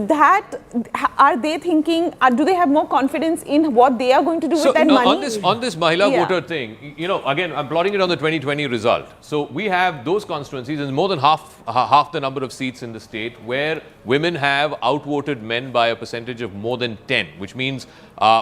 that, are they thinking, do they have more confidence in what they are going to do with that money? On this Mahila voter thing, you know, again, I'm plotting it on the 2020 result. So we have those constituencies, and more than half the number of seats in the state where women have outvoted men by a percentage of more than 10, which means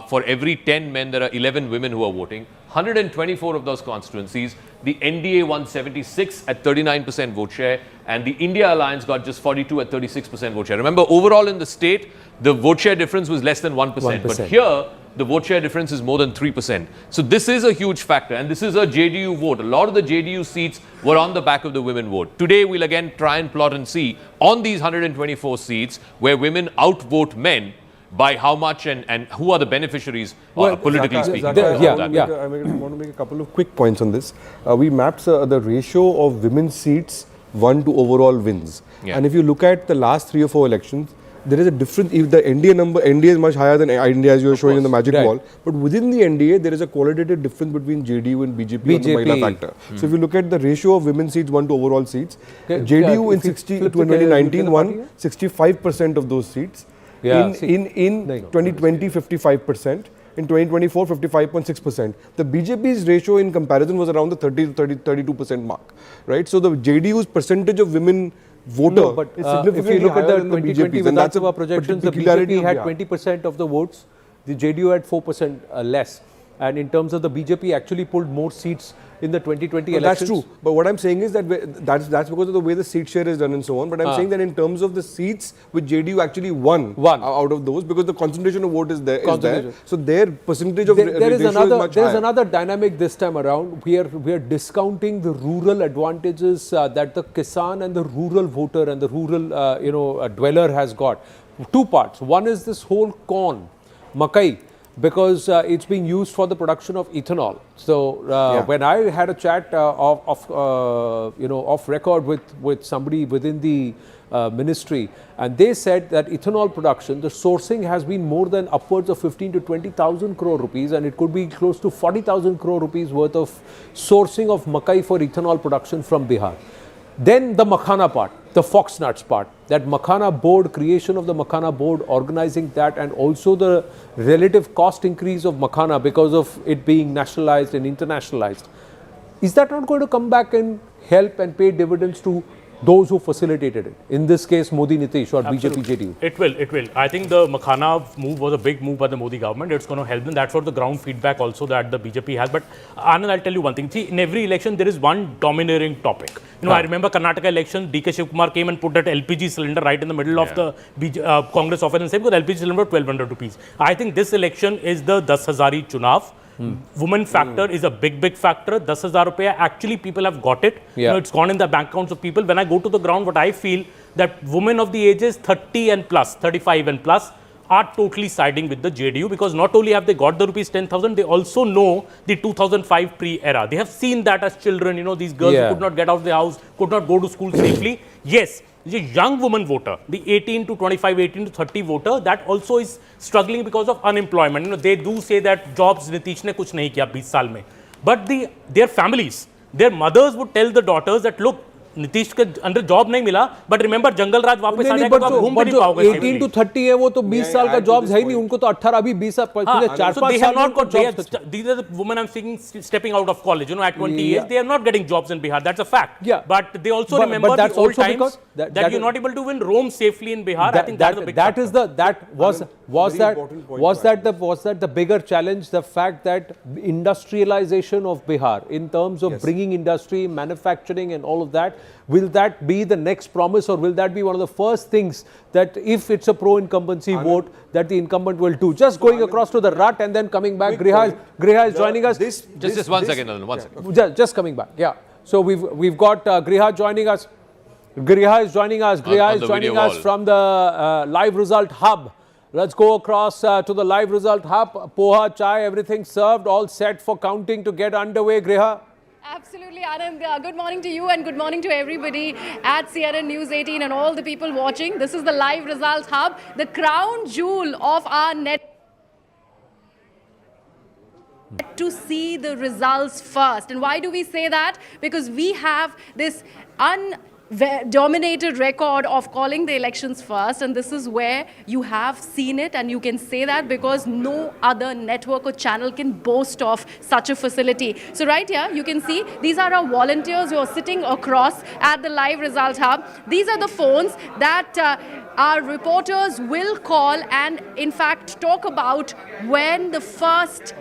for every 10 men, there are 11 women who are voting. 124 of those constituencies, the NDA won 76 at 39% vote share, and the India Alliance got just 42 at 36% vote share. Remember, overall in the state, the vote share difference was less than 1%. But here, the vote share difference is more than 3%. So this is a huge factor, and this is a JDU vote. A lot of the JDU seats were on the back of the women vote. Today, we'll again try and plot and see on these 124 seats where women outvote men, by how much and who are the beneficiaries, politically speaking. I want to make a couple of quick points on this. We mapped the ratio of women's seats won to overall wins. Yeah. And if you look at the last 3 or 4 elections, there is a difference. If the NDA is much higher than India, as you were showing in the magic wall, but within the NDA, there is a qualitative difference between JDU and BJP on the Mahila factor. So if you look at the ratio of women's seats won to overall seats, JDU in 2019 won 65% of those seats. In 2020, 55%. In 2024, 55.6%. The BJP's ratio in comparison was around the 32% mark, right? So the JDU's percentage of women voter is significantly if you look at the 2020 Vidhan projections, the BJP had 20% of the votes, the JDU had 4% less. And in terms of the BJP actually pulled more seats in the 2020 elections. That's true. But what I'm saying is that that's because of the way the seat share is done and so on. But I'm saying that in terms of the seats which JDU actually won out of those, because the concentration of vote is there. So their percentage of ratio is much higher. There is another dynamic this time around. We are discounting the rural advantages that the Kisan and the rural voter and the rural dweller has got. 2 parts. One is this whole corn, makai. because it's being used for the production of ethanol. So when I had a chat off record with somebody within the ministry, and they said that ethanol production, the sourcing has been more than upwards of 15 to 20,000 crore rupees, and it could be close to 40,000 crore rupees worth of sourcing of makai for ethanol production from Bihar. Then the makhana part, the fox nuts part, that makhana board, creation of the makhana board, organizing that, and also the relative cost increase of makhana because of it being nationalized and internationalized. Is that not going to come back and help and pay dividends to those who facilitated it? In this case, Modi Nitish or BJP-JDU. It will. I think the Makhana move was a big move by the Modi government. It's going to help them. That's what the ground feedback also that the BJP has. But Anand, I'll tell you one thing. See, in every election, there is one domineering topic. I remember Karnataka election, DK Shiv Kumar came and put that LPG cylinder right in the middle of the Congress office and said, because LPG cylinder 1200 rupees. I think this election is the 10,000 Chunav. Woman factor is a big factor. 10,000 rupees, actually people have got it. It's gone in the bank accounts of people. When I go to the ground, what I feel that women of the ages 30 and plus, 35 and plus are totally siding with the JDU, because not only have they got the rupees 10,000, they also know the 2005 pre-era. They have seen that as children, these girls who could not get out of the house, could not go to school safely. Yes, the young woman voter, the 18 to 25, 18 to 30 voter, that also is struggling because of unemployment. They do say that jobs Nitish ne kuch nahi kiya 20 saal mein. But their families, their mothers would tell the daughters that, look, Nitish के अंदर job नहीं मिला, but remember जंगल राज वापस आ जाएगा तो आप घूम भी नहीं पाओगे। 18 to 30 है वो तो 20 साल का जॉब है ही नहीं, उनको तो 18 अभी 20 4-5 साल। These are the women I'm seeing stepping out of college, at 20 years, they are not getting jobs in Bihar. That's a fact. Yeah. But they also remember the old times that you're not able to even roam safely in Bihar. I think that's a big factor. Was that the bigger challenge, the fact that industrialization of Bihar in terms of bringing industry, manufacturing and all of that, will that be the next promise, or will that be one of the first things that if it's a pro-incumbency vote that the incumbent will do? Just going across to the rut and then coming back. Griha is joining us. Just one second. Just coming back. Yeah. So we've got Griha joining us. Griha is joining us. Griha is joining us from the live result hub. Let's go across to the live result hub. Poha, chai, everything served, all set for counting to get underway. Griha. Absolutely, Anand. Good morning to you and good morning to everybody at CNN News 18 and all the people watching. This is the live results hub, the crown jewel of our net. To see the results first. And why do we say that? Because we have this dominated record of calling the elections first, and this is where you have seen it, and you can say that because no other network or channel can boast of such a facility. So right here you can see these are our volunteers who are sitting across at the live result hub. These are the phones that our reporters will call and in fact talk about when the first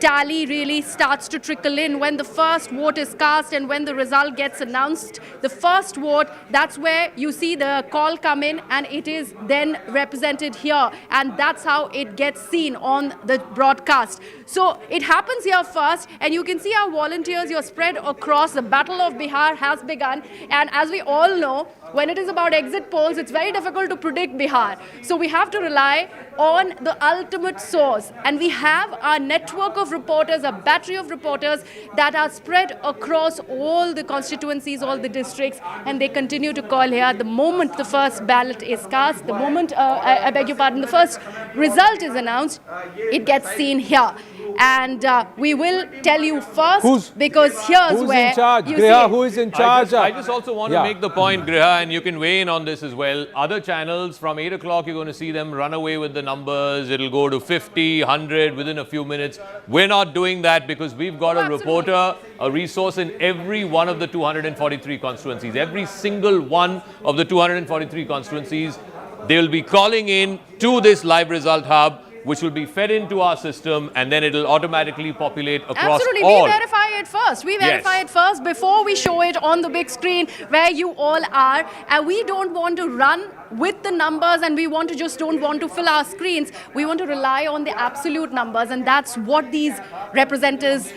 tally really starts to trickle in, when the first vote is cast and when the result gets announced. The first vote, that's where you see the call come in and it is then represented here, and that's how it gets seen on the broadcast. So it happens here first, and you can see our volunteers, you're spread across. The Battle of Bihar has begun, and as we all know, when it is about exit polls, it's very difficult to predict Bihar. So we have to rely on the ultimate source, and we have our network of reporters, a battery of reporters that are spread across all the constituencies, all the districts, and they continue to call here. The moment the first ballot is cast, the moment, I beg your pardon, the first result is announced, it gets seen here. And we will tell you first, because here's where in charge? You Griha, see who is in charge? I just also want to make the point, Griha, and you can weigh in on this as well. Other channels, from 8 o'clock, you're going to see them run away with the numbers. It'll go to 50, 100 within a few minutes. We're not doing that because we've got a reporter, a resource in every one of the 243 constituencies. Every single one of the 243 constituencies, they will be calling in to this live result hub, which will be fed into our system, and then it'll automatically populate across Absolutely. all. We verify it first. We verify it first before we show it on the big screen where you all are. And we don't want to run with the numbers, and we don't want to fill our screens. We want to rely on the absolute numbers, and that's what these representatives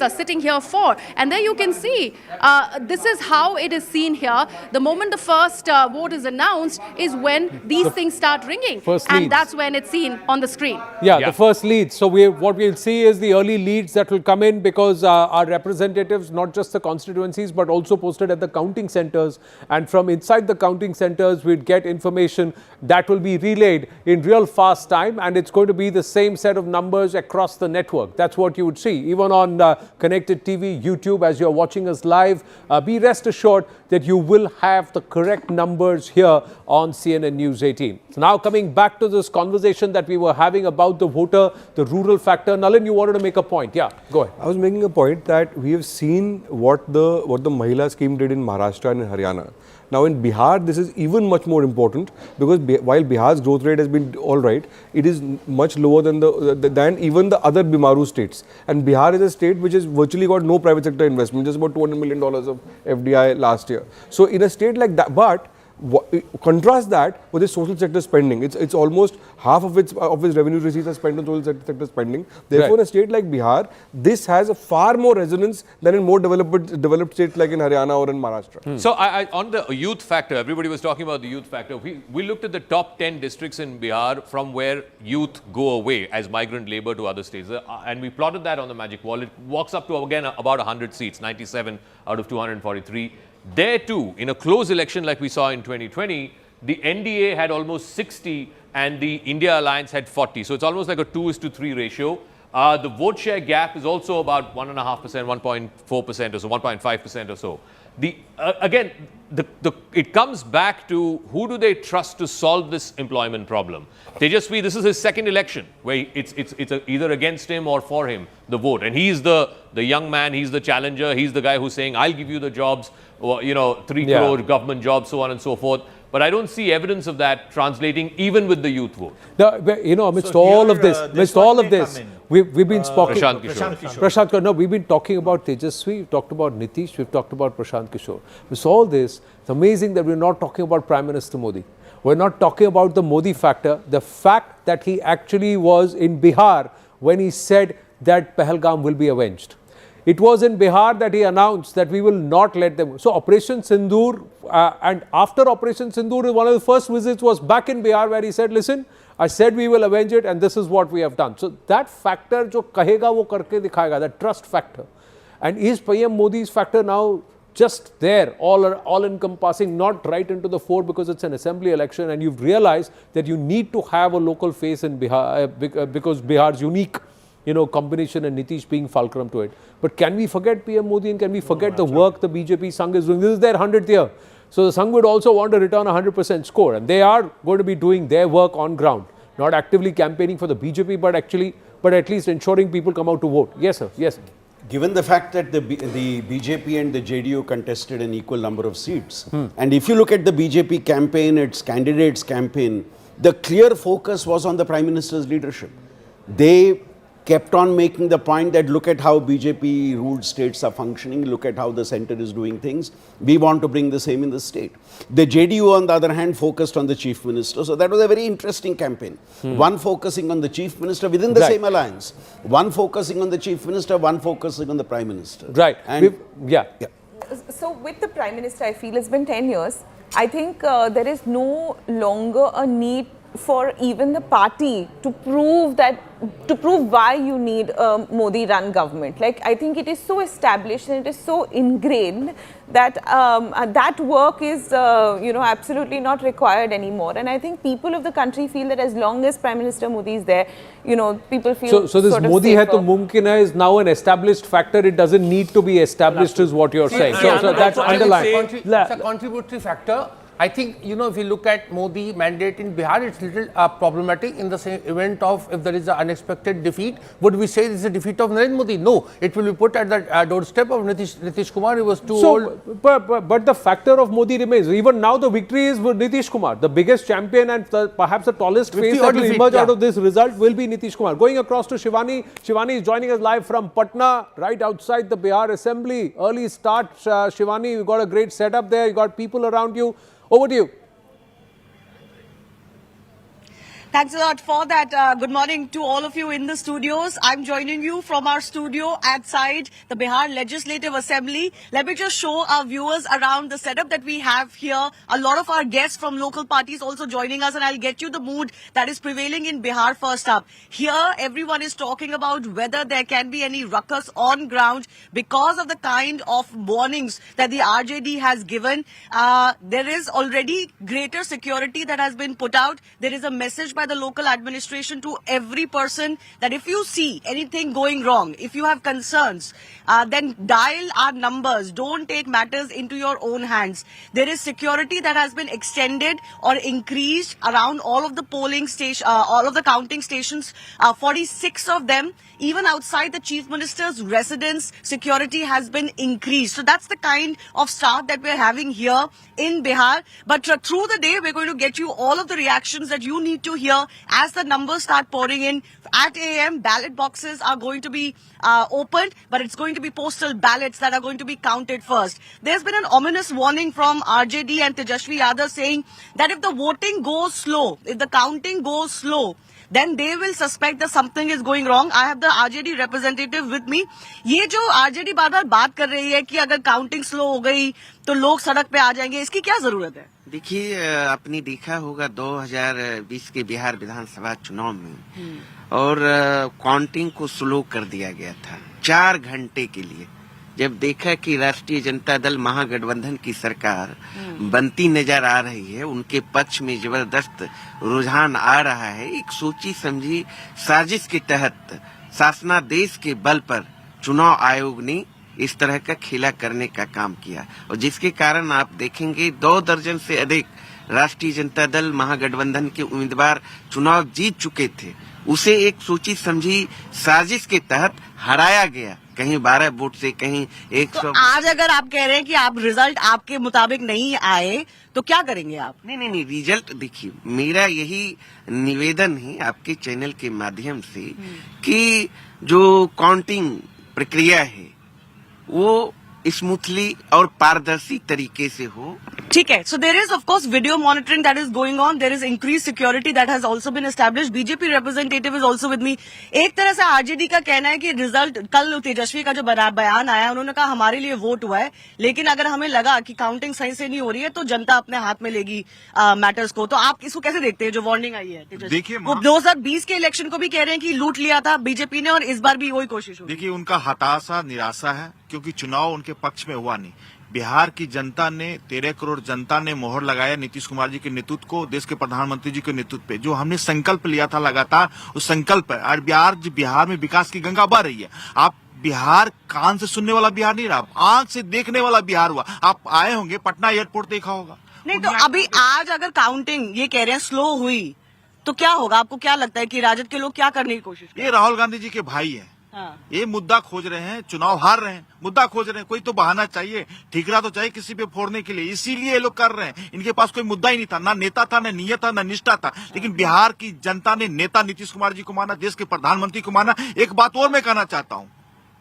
are sitting here for. And there you can see, this is how it is seen here. The moment the first vote is announced is when these things start ringing. And that's when it's seen. seen on the screen. Yeah, the first leads. So what we'll see is the early leads that will come in because our representatives, not just the constituencies, but also posted at the counting centers. And from inside the counting centers, we'd get information that will be relayed in real fast time. And it's going to be the same set of numbers across the network. That's what you would see. Even on connected TV, YouTube, as you're watching us live, be rest assured that you will have the correct numbers here on CNN News 18. So now coming back to this conversation that we were having about the voter, the rural factor. Nalin, you wanted to make a point. Yeah, go ahead. I was making a point that we have seen what the Mahila scheme did in Maharashtra and in Haryana. Now in Bihar, this is even much more important because while Bihar's growth rate has been all right, it is much lower than even the other Bimaru states. And Bihar is a state which has virtually got no private sector investment, just about $200 million of FDI last year. So in a state like that, but contrast that with the social sector spending. It's almost half of its revenue receipts are spent on social sector spending. Therefore, in a state like Bihar, this has a far more resonance than in more developed states like in Haryana or in Maharashtra. So on the youth factor, everybody was talking about the youth factor. We looked at the top 10 districts in Bihar from where youth go away as migrant labor to other states. And we plotted that on the magic wall. It walks up to, again, about 100 seats, 97 out of 243. There too, in a close election like we saw in 2020, the NDA had almost 60 and the India Alliance had 40. So it's almost like a 2:3 ratio. The vote share gap is also about 1.5%, 1.4% or so, 1.5% or so. It comes back to who do they trust to solve this employment problem. Tejashwi, this is his second election where it's either against him or for him, the vote. And he's the young man, he's the challenger, he's the guy who's saying, I'll give you the jobs, or, 3 crore government jobs, so on and so forth. But I don't see evidence of that translating even with the youth vote. Amidst all of this, we've been talking. Prashant Kishore. No, we've been talking about Tejashwi, we've talked about Nitish, we've talked about Prashant Kishore. With all this, it's amazing that we're not talking about Prime Minister Modi. We're not talking about the Modi factor. The fact that he actually was in Bihar when he said that Pahalgam will be avenged. It was in Bihar that he announced that we will not let them. So Operation Sindoor, and after Operation Sindoor, one of the first visits was back in Bihar where he said, listen, I said we will avenge it and this is what we have done. So that factor, jo kahega wo karke dikhayega, that trust factor. And is PM Modi's factor now just there, all encompassing, not right into the fore because it's an assembly election and you've realized that you need to have a local face in Bihar because Bihar's unique combination and Nitish being fulcrum to it. But can we forget PM Modi and can we forget the work the BJP Sangh is doing? This is their 100th year. So the Sangh would also want to return a 100% score and they are going to be doing their work on ground. Not actively campaigning for the BJP, but at least ensuring people come out to vote. Yes, sir. Yes. Given the fact that the BJP and the JDU contested an equal number of seats, and if you look at the BJP campaign, its candidates campaign, the clear focus was on the Prime Minister's leadership. They kept on making the point that look at how BJP ruled states are functioning, look at how the center is doing things. We want to bring the same in the state. The JDU, on the other hand, focused on the chief minister. So that was a very interesting campaign. One focusing on the chief minister within the same alliance. One focusing on the chief minister, one focusing on the prime minister. Right. And So with the prime minister, I feel it's been 10 years. I think there is no longer a need for even the party to prove why you need a Modi-run government. Like, I think it is so established and it is so ingrained that that work is, absolutely not required anymore. And I think people of the country feel that as long as Prime Minister Modi is there, people feel So this Modi hai to mumkin hai is now an established factor. It doesn't need to be established is what you're saying. So that's underlined. It's a contributory factor. I think, if you look at Modi mandate in Bihar, it's a little problematic in the same event of if there is an unexpected defeat. Would we say this is a defeat of Narendra Modi? No. It will be put at the doorstep of Nitish Kumar. He was too old. But the factor of Modi remains. Even now the victory is with Nitish Kumar. The biggest champion and perhaps the tallest face that will emerge out of this result will be Nitish Kumar. Going across to Shivani. Shivani is joining us live from Patna, right outside the Bihar Assembly. Early start, Shivani. You got a great setup there. You got people around you. Over to you. Thanks a lot for that. Good morning to all of you in the studios. I'm joining you from our studio outside the Bihar Legislative Assembly. Let me just show our viewers around the setup that we have here. A lot of our guests from local parties also joining us, and I'll get you the mood that is prevailing in Bihar first up. Here, everyone is talking about whether there can be any ruckus on ground because of the kind of warnings that the RJD has given. There is already greater security that has been put out. There is a message by the local administration to every person that if you see anything going wrong, if you have concerns, then dial our numbers. Don't take matters into your own hands. There is security that has been extended or increased around all of the polling station, all of the counting stations, 46 of them. Even outside the Chief Minister's residence, security has been increased. So that's the kind of start that we're having here in Bihar. But through the day, we're going to get you all of the reactions that you need to hear as the numbers start pouring in. At AM, ballot boxes are going to be opened, but it's going to be postal ballots that are going to be counted first. There's been an ominous warning from RJD and Tejashwi Yadav saying that if the voting goes slow, if the counting goes slow, then they will suspect that something is going wrong. I have the RJD representative with me. ये जो RJD बार-बार बात कर रही है कि अगर counting slow हो गई तो लोग सड़क पे आ जाएंगे, इसकी क्या जरूरत है? देखिए, आपने देखा होगा 2020 के बिहार विधानसभा चुनाव में और काउंटिंग को स्लो कर दिया गया था 4 घंटे के लिए। जब देखा कि राष्ट्रीय जनता दल महागठबंधन की सरकार बनती नजर आ रही है, उनके पक्ष में जबरदस्त रुझान आ रहा है, एक सोची समझी साजिश के तहत शासनादेश के बल पर चुनाव आयोग ने इस तरह का खेला करने का काम किया और जिसके कारण आप देखेंगे 2 दर्जन से अधिक राष्ट्रीय जनता दल महागठबंधन के उम्मीदवार चुनाव जीत चुके थे, उसे एक सोची समझी साजिश के तहत हराया गया, कहीं 12 वोट से कहीं 100। तो आज अगर आप कह रहे हैं कि आप रिजल्ट आपके मुताबिक नहीं आए तो क्या करेंगे आप? नहीं, रिजल्ट देखिए, मेरा यही निवेदन है आपके चैनल के माध्यम से कि जो काउंटिंग प्रक्रिया है वो स्मूथली और पारदर्शी तरीके से हो। ठीक है, so there is of course video monitoring that is going on. There is increased security that has also been established. BJP representative is also with me. एक तरह से RJD का कहना है कि रिजल्ट कल तेजस्वी का जो बयान आया, उन्होंने कहा हमारे लिए वोट हुआ है, लेकिन अगर हमें लगा कि काउंटिंग सही से नहीं हो रही है तो जनता अपने हाथ में लेगी मैटर्स को। तो आप इसको कैसे देखते हैं जो वार्निंग आई है? देखिए, वो 2020 के इलेक्शन को भी कह रहे हैं कि लूट लिया था बीजेपी ने और इस बार भी वही कोशिश होगी। देखिए, उनका हताशा निराशा है क्योंकि चुनाव उनके पक्ष में हुआ नहीं। बिहार की जनता ने 13 करोड़ जनता ने मोहर लगाया नीतीश कुमार जी के नेतृत्व को, देश के प्रधानमंत्री जी के नेतृत्व पे। जो हमने संकल्प लिया था लगातार, उस संकल्प पर आज बिहार में विकास की गंगा बह रही है। आप बिहार कान से सुनने वाला बिहार नहीं रहा, आंख से देखने वाला बिहार हुआ। आप आए होंगे, पटना एयरपोर्ट देखा होगा। नहीं तो अभी आज अगर काउंटिंग ये कह रहे हैं स्लो हुई तो क्या होगा? आपको क्या लगता है कि राजद के लोग क्या करने की कोशिश करें? ये राहुल गांधी जी के भाई है, ये मुद्दा खोज रहे हैं, चुनाव हार रहे हैं, मुद्दा खोज रहे हैं। कोई तो बहाना चाहिए, ठीकरा तो चाहिए किसी पे फोड़ने के लिए, इसीलिए ये लोग कर रहे हैं। इनके पास कोई मुद्दा ही नहीं था, ना नेता था, ना नियत था, ना निष्ठा था। लेकिन बिहार की जनता ने नेता नीतीश कुमार जी को माना, देश के प्रधानमंत्री को माना। एक बात और मैं कहना चाहता हूँ,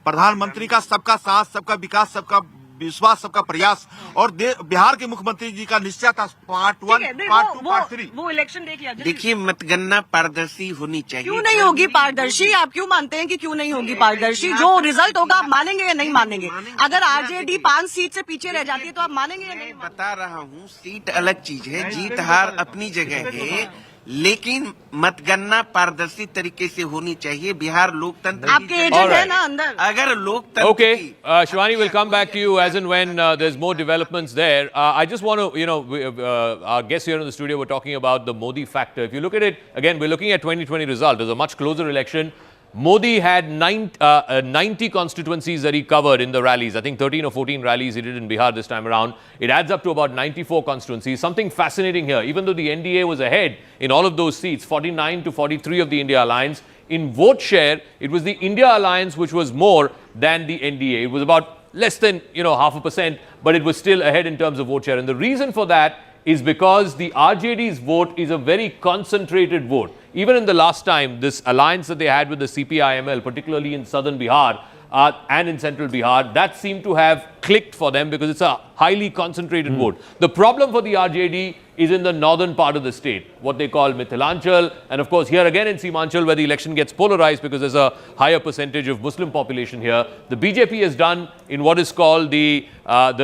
प्रधानमंत्री का सबका साथ, सबका विकास, सबका विश्वास, सबका प्रयास और बिहार के मुख्यमंत्री जी का निश्चय था पार्ट 1, पार्ट 2, पार्ट 3। वो इलेक्शन देख लिया। देखिए, मतगणना पारदर्शी होनी चाहिए। क्यों नहीं होगी पारदर्शी? आप क्यों मानते हैं कि क्यों नहीं होगी पारदर्शी? जो रिजल्ट होगा आप मानेंगे या नहीं मानेंगे? अगर आरजेडी 5 सीट से पीछे रह जाती है तो आप मानेंगे या नहीं? बता रहा हूँ, सीट अलग चीज है, जीत हार अपनी जगह है, लेकिन मतगणना पारदर्शी तरीके से होनी चाहिए। बिहार लोकतंत्र आपके एजेंट है ना अंदर। अगर लोकतंत्र Okay, Shivani will come back to you as and when there's more developments there. I just want to, our guests here in the studio were talking about the Modi factor. If you look at it, again, we're looking at 2020 result. It was a much closer election. Modi had 90 constituencies that he covered in the rallies. I think 13 or 14 rallies he did in Bihar this time around. It adds up to about 94 constituencies. Something fascinating here, even though the NDA was ahead in all of those seats, 49 to 43 of the India Alliance, in vote share, it was the India Alliance which was more than the NDA. It was about less than, 0.5%, but it was still ahead in terms of vote share. And the reason for that is because the RJD's vote is a very concentrated vote. Even in the last time, this alliance that they had with the CPI-ML, particularly in southern Bihar and in central Bihar, that seemed to have clicked for them because it's a highly concentrated vote. The problem for the RJD is in the northern part of the state, what they call Mithilanchal, and of course here again in Seemanchal where the election gets polarized because there's a higher percentage of Muslim population here. The BJP has done in what is called the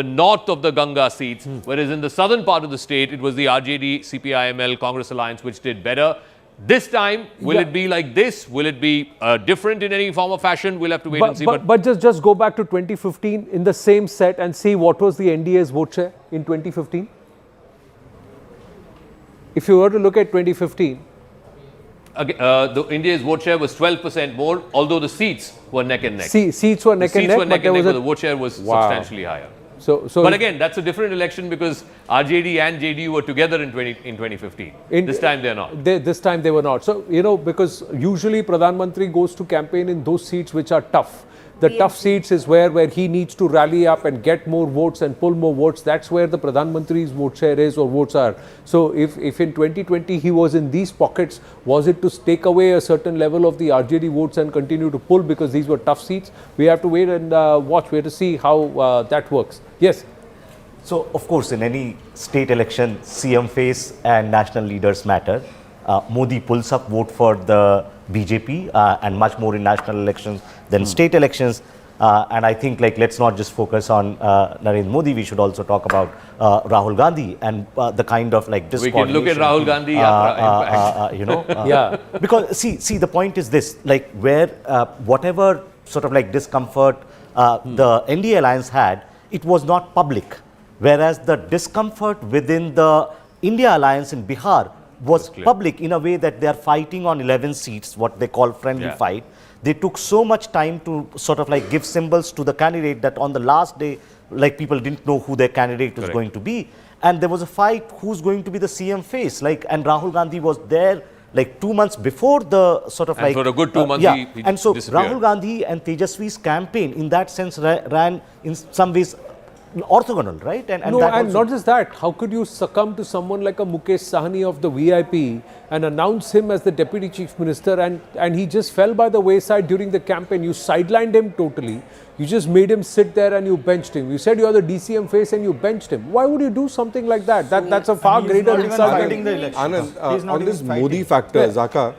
north of the Ganga seats, whereas in the southern part of the state it was the RJD, CPIML, Congress alliance which did better. This time, will it be like this? Will it be different in any form or fashion? We'll have to wait and see. But just go back to 2015 in the same set and see what was the NDA's vote share in 2015. If you were to look at 2015. The India's vote share was 12% more, although the seats were neck and neck. Seats were neck and neck, but the vote share was substantially higher. But again, that's a different election because RJD and JDU were together in 2015. This time they're not. This time they were not. So, you know, because usually Pradhan Mantri goes to campaign in those seats which are tough. The tough seats is where he needs to rally up and get more votes and pull more votes. That's where the Pradhan Mantri's vote share is or votes are. So if in 2020 he was in these pockets, was it to take away a certain level of the RJD votes and continue to pull because these were tough seats? We have to wait and watch. We have to see how that works. Yes. So, of course, in any state election, CM face and national leaders matter. Modi pulls up vote for the BJP and much more in national elections than state elections. And I think, like, let's not just focus on Narendra Modi. We should also talk about Rahul Gandhi and the kind of like we can look at Rahul Gandhi impact. You know, because see, the point is this: like, where whatever sort of like discomfort the NDA alliance had, it was not public, whereas the discomfort within the India alliance in Bihar was public in a way that they are fighting on 11 seats, what they call friendly fight. They took so much time to sort of like give symbols to the candidate that on the last day, like people didn't know who their candidate was going to be. And there was a fight, who's going to be the CM face, like, and Rahul Gandhi was there like 2 months before the sort of and for a good 2 months he and so disappeared. Rahul Gandhi and Tejashwi's campaign in that sense ran in some ways orthogonal, right? And no, and not just that. How could you succumb to someone like a Mukesh Sahni of the VIP and announce him as the Deputy Chief Minister and he just fell by the wayside during the campaign? You sidelined him totally. You just made him sit there and you benched him. You said you are the DCM face and you benched him. Why would you do something like that? That's a far greater insult. Anand, on this Modi factor, Zaka,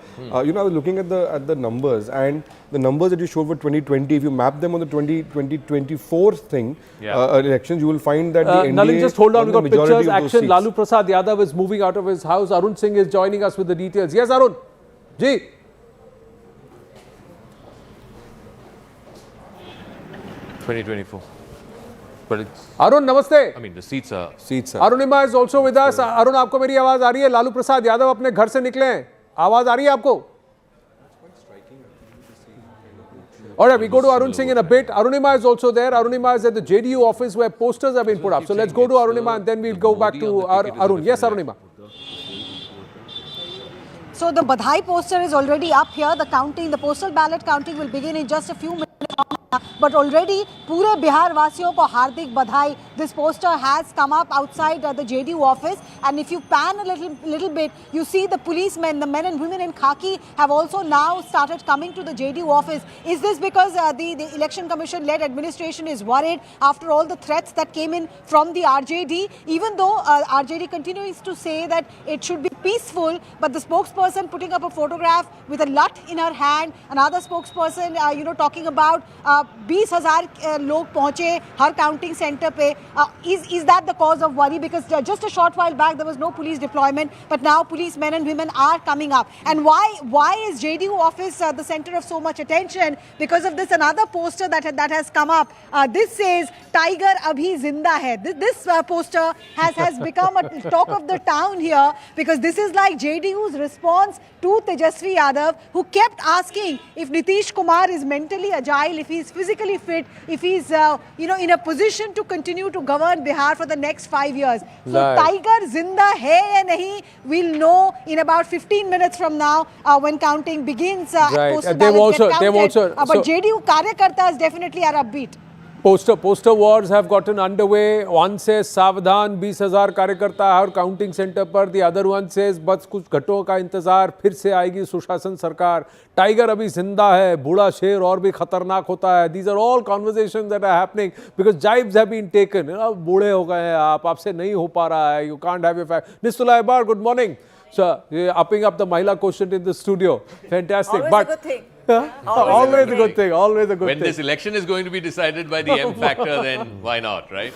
you know, I was looking at the numbers and the numbers that you showed for 2020, if you map them on the 2024 thing, elections, you will find that the NDA Nalin, just hold on, we got pictures, action. Seats. Lalu Prasad Yadav is moving out of his house. Arun Singh is joining us with the details. Yes, Arun. Ji. But it's, Arun, namaste. I mean, the seats are... Arunima is also with us. Arun, आपको मेरी आवाज आ रही है? लालू प्रसाद यादव अपने घर से निकले हैं. आवाज आ रही है आपको? All right, we go to Arun Singh in a bit. Arunima is also there. Arunima is at the JDU office where posters have been put up. So let's go to Arunima and then we'll go back to Arun. Yes, Arunima. So the Badhai poster is already up here. The counting, the postal ballot counting will begin in just a few minutes. But already, पूरे बिहार वासियों को हार्दिक बधाई. This poster has come up outside the JDU office, and if you pan a little bit, you see the policemen, the men and women in khaki, have also now started coming to the JDU office. Is this because the election commission-led administration is worried after all the threats that came in from the RJD? Even though RJD continues to say that it should be peaceful, but the spokesperson putting up a photograph with a lut in her hand, another spokesperson, talking about 20,000 लोग पहुंचे हर counting centre पे. Is that the cause of worry? Because just a short while back there was no police deployment, but now policemen and women are coming up. And why is JDU office the center of so much attention? Because of this another poster that has come up. This says Tiger Abhi Zinda Hai. This poster has become a talk of the town here because this is like JDU's response to Tejashwi Yadav, who kept asking if Nitish Kumar is mentally agile, if he's physically fit, if he's in a position to continue to govern Bihar for the next 5 years. So Tiger Zinda hai ya nahi, we'll know in about 15 minutes from now when counting begins. Right. But JDU Karyakartas definitely are upbeat. Poster wars have gotten underway. One says सावधान 20,000 कार्यकर्ता हर counting centre पर. The other one says बस कुछ घंटों का इंतजार, फिर से आएगी सुशासन सरकार. टाइगर अभी जिंदा है, बूढ़ा शेर और भी खतरनाक होता है. These are all conversations that are happening because jibes have been taken. बूढ़े हो गए हैं आप, आपसे नहीं हो पा रहा है. You can't have your fact. Nistula Ibar, good morning. Sir, upping up the Mahila quotient in the studio. Fantastic. Always but a good thing. Always a good thing. Always a good when thing. this election is going to be decided by the M factor, then why not, right?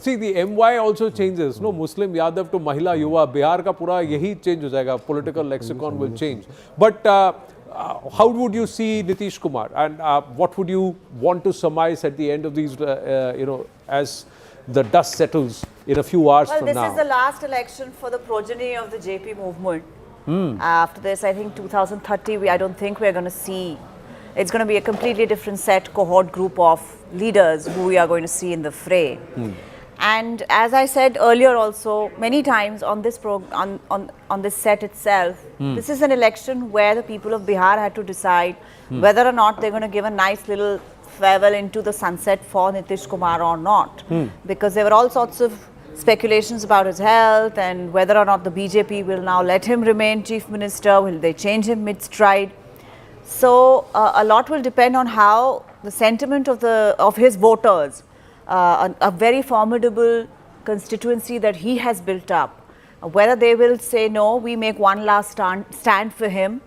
See, the MY also changes. No, Muslim Yadav to Mahila Yuva. Bihar ka pura yahi change ho jayega. Political lexicon will change. But how would you see Nitish Kumar? And what would you want to surmise at the end of these, as the dust settles in a few hours from now? Well, this is the last election for the progeny of the JP movement. After this, I think 2030, I don't think we're going to see. It's going to be a completely different set, cohort group of leaders who we are going to see in the fray. And as I said earlier also, many times on this on this set itself, this is an election where the people of Bihar had to decide whether or not they're going to give a nice little farewell into the sunset for Nitish Kumar or not. Because there were all sorts of speculations about his health and whether or not the BJP will now let him remain chief minister, will they change him mid-stride. So a lot will depend on how the sentiment of his voters, a very formidable constituency that he has built up, whether they will say no, we make one last stand for him,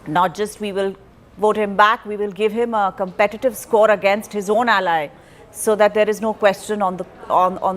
not just we will vote him back, we will give him a competitive score against his own ally, so that there is no question on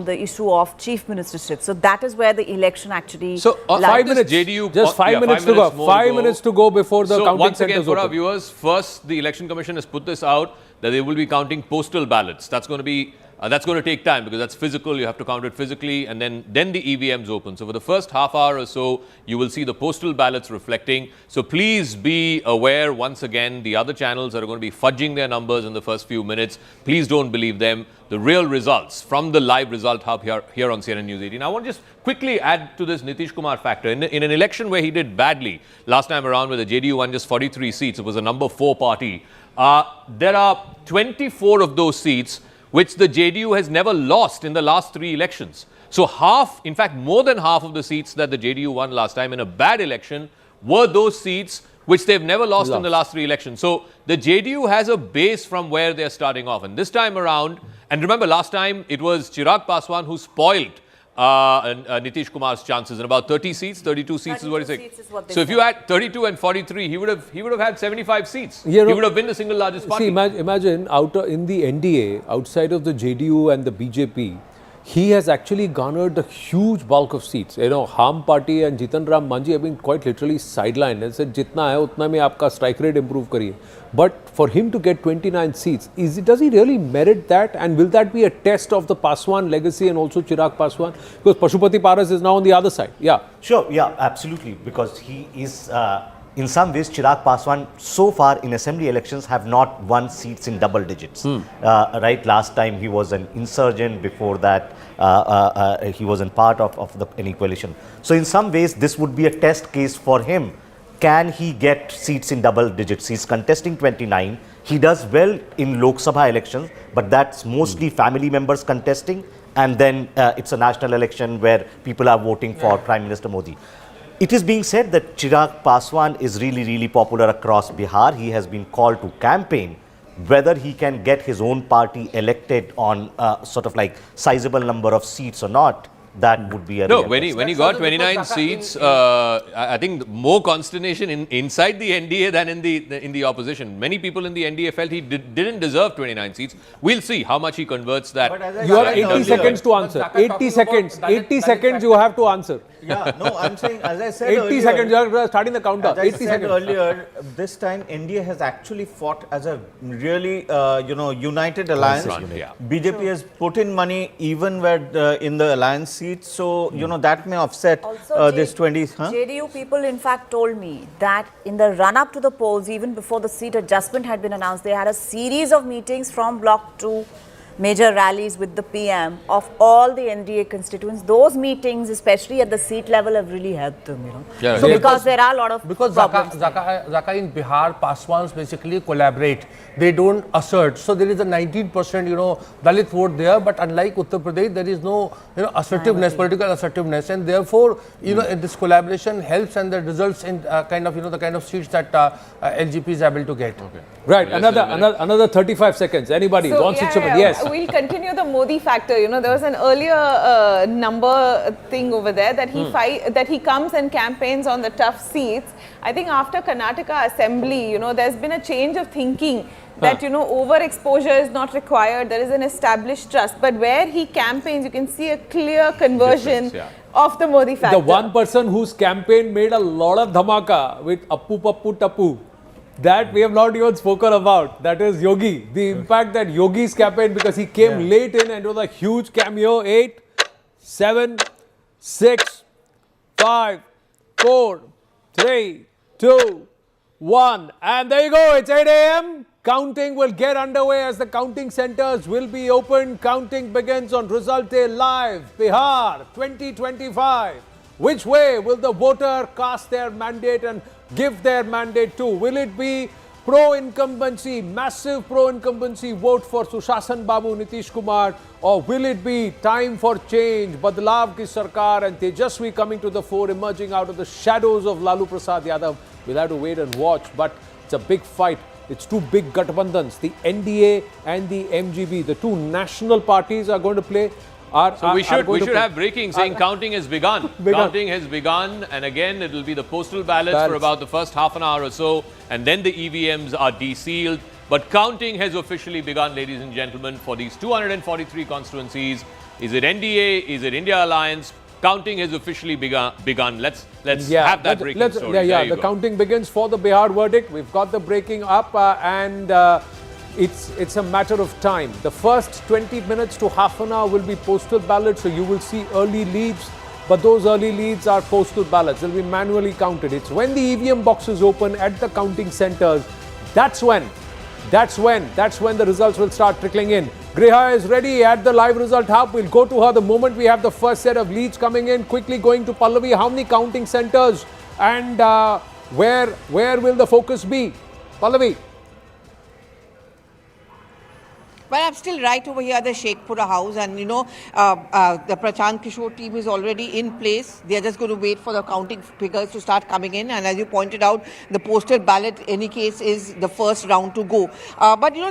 the issue of chief ministership. So that is where the election actually lies. 5 minutes. JDU, just 5 minutes to go. 5 minutes to go before the counting once centers again, for open. our viewers, first the Election Commission has put this out that they will be counting postal ballots. That's going to be that's going to take time because that's physical. You have to count it physically, and then the EVMs open. So for the first half hour or so, you will see the postal ballots reflecting. So please be aware once again, the other channels are going to be fudging their numbers in the first few minutes. Please don't believe them. The real results from the live result hub here on CNN News 18. I want to just quickly add to this Nitish Kumar factor. In an election where he did badly last time around, where the JDU won just 43 seats, it was a number 4 party. There are 24 of those seats which the JDU has never lost in the last 3 elections. So half, in fact, more than half of the seats that the JDU won last time in a bad election were those seats which they've never lost in the last 3 elections. So the JDU has a base from where they're starting off. And this time around, and remember last time it was Chirag Paswan who spoiled Nitish Kumar's chances in about 30 seats, 32 seats is what he's saying. So if you add 32 and 43, he would have had 75 seats. He would have been the single largest party. See, imagine in the NDA, outside of the JDU and the BJP, he has actually garnered a huge bulk of seats. Ham Party and Jitan Ram Manji have been quite literally sidelined and said, "Jitna hai, utna mein aapka strike rate improve kariye." But for him to get 29 seats, does he really merit that? And will that be a test of the Paswan legacy and also Chirag Paswan? Because Pashupati Paras is now on the other side. Yeah. Sure, yeah, absolutely. Because he is, in some ways, Chirag Paswan so far in assembly elections have not won seats in double digits. Right, last time he was an insurgent, before that he wasn't part of any coalition. So in some ways this would be a test case for him. Can he get seats in double digits? He's contesting 29. He does well in Lok Sabha elections, but that's mostly family members contesting, and then it's a national election where people are voting for Prime Minister Modi. It is being said that Chirag Paswan is really popular across Bihar. He has been called to campaign. Whether he can get his own party elected on sort of like sizable number of seats or not, that would be a no. When he got 29 seats, I think more consternation inside the NDA than in the opposition. Many people in the NDA felt he didn't deserve 29 seats. We'll see how much he converts that. You have 80 seconds to answer. 80 seconds. 80 seconds you have to answer. Yeah, no, I'm saying, as I said 80 earlier, seconds, you are starting the countdown. As I 80 said seconds. earlier, this time NDA has actually fought as a really, united alliance. BJP has put in money even where in the alliance seats, so that may offset this 20. JDU people in fact told me that in the run-up to the polls, even before the seat adjustment had been announced, they had a series of meetings from bloc 2 major rallies with the PM of all the NDA constituents. Those meetings, especially at the seat level, have really helped them, you know. Yeah, so because there are a lot of problems. Zaka in Bihar, Paswans basically collaborate. They don't assert. So there is a 19%, you know, Dalit vote there. But unlike Uttar Pradesh, there is no, you know, assertiveness, political assertiveness, and therefore, you know, this collaboration helps and that results in kind of, you know, the kind of seats that LGP is able to get. Okay. Right. Another 35 seconds. Anybody wants to chip in? Yes. We'll continue the Modi factor. You know, there was an earlier number thing over there that he comes and campaigns on the tough seats. I think after Karnataka Assembly, you know, there's been a change of thinking that, you know, overexposure is not required. There is an established trust. But where he campaigns, you can see a clear conversion of the Modi factor. The one person whose campaign made a lot of dhamaka with Appu Pappu Tappu, that we have not even spoken about. That is Yogi. The impact that Yogi's campaign, because he came late in and it was a huge cameo. 8, 7, 6, 5, 4, 3, 2, 1. And there you go. It's 8 a.m. Counting will get underway as the counting centers will be open. Counting begins on Result Day Live, Bihar 2025. Which way will the voter cast their mandate and give their mandate to? Will it be pro-incumbency, massive pro-incumbency vote for Sushasan Babu, Nitish Kumar, or will it be time for change, Badlav ki Sarkar and Tejashwi coming to the fore, emerging out of the shadows of Lalu Prasad Yadav? We'll have to wait and watch, but it's a big fight. It's two big Gathbandhans, the NDA and the MGB. The two national parties are going to play. So we should have breaking saying counting has begun. Counting has begun, and again it will be the postal ballots for about the first half an hour or so, and then the EVMs are desealed. But counting has officially begun, ladies and gentlemen, for these 243 constituencies. Is it NDA? Is it India Alliance? Counting has officially begun. Let's have that breaking story. The counting begins for the Bihar verdict. We've got the breaking up and it's a matter of time. The first 20 minutes to half an hour will be postal ballots, so you will see early leads, but those early leads are postal ballots. They'll be manually counted. It's when the EVM boxes open at the counting centers, that's when the results will start trickling in. Griha is ready at the live result hub. We'll go to her the moment we have the first set of leads coming in. Quickly going to Pallavi, how many counting centers and where will the focus be? Pallavi. Well, I'm still right over here at the Sheikhpura house, and you know, the Prashant Kishore team is already in place. They're just going to wait for the counting figures to start coming in. And as you pointed out, the postal ballot, in any case, is the first round to go. But you know,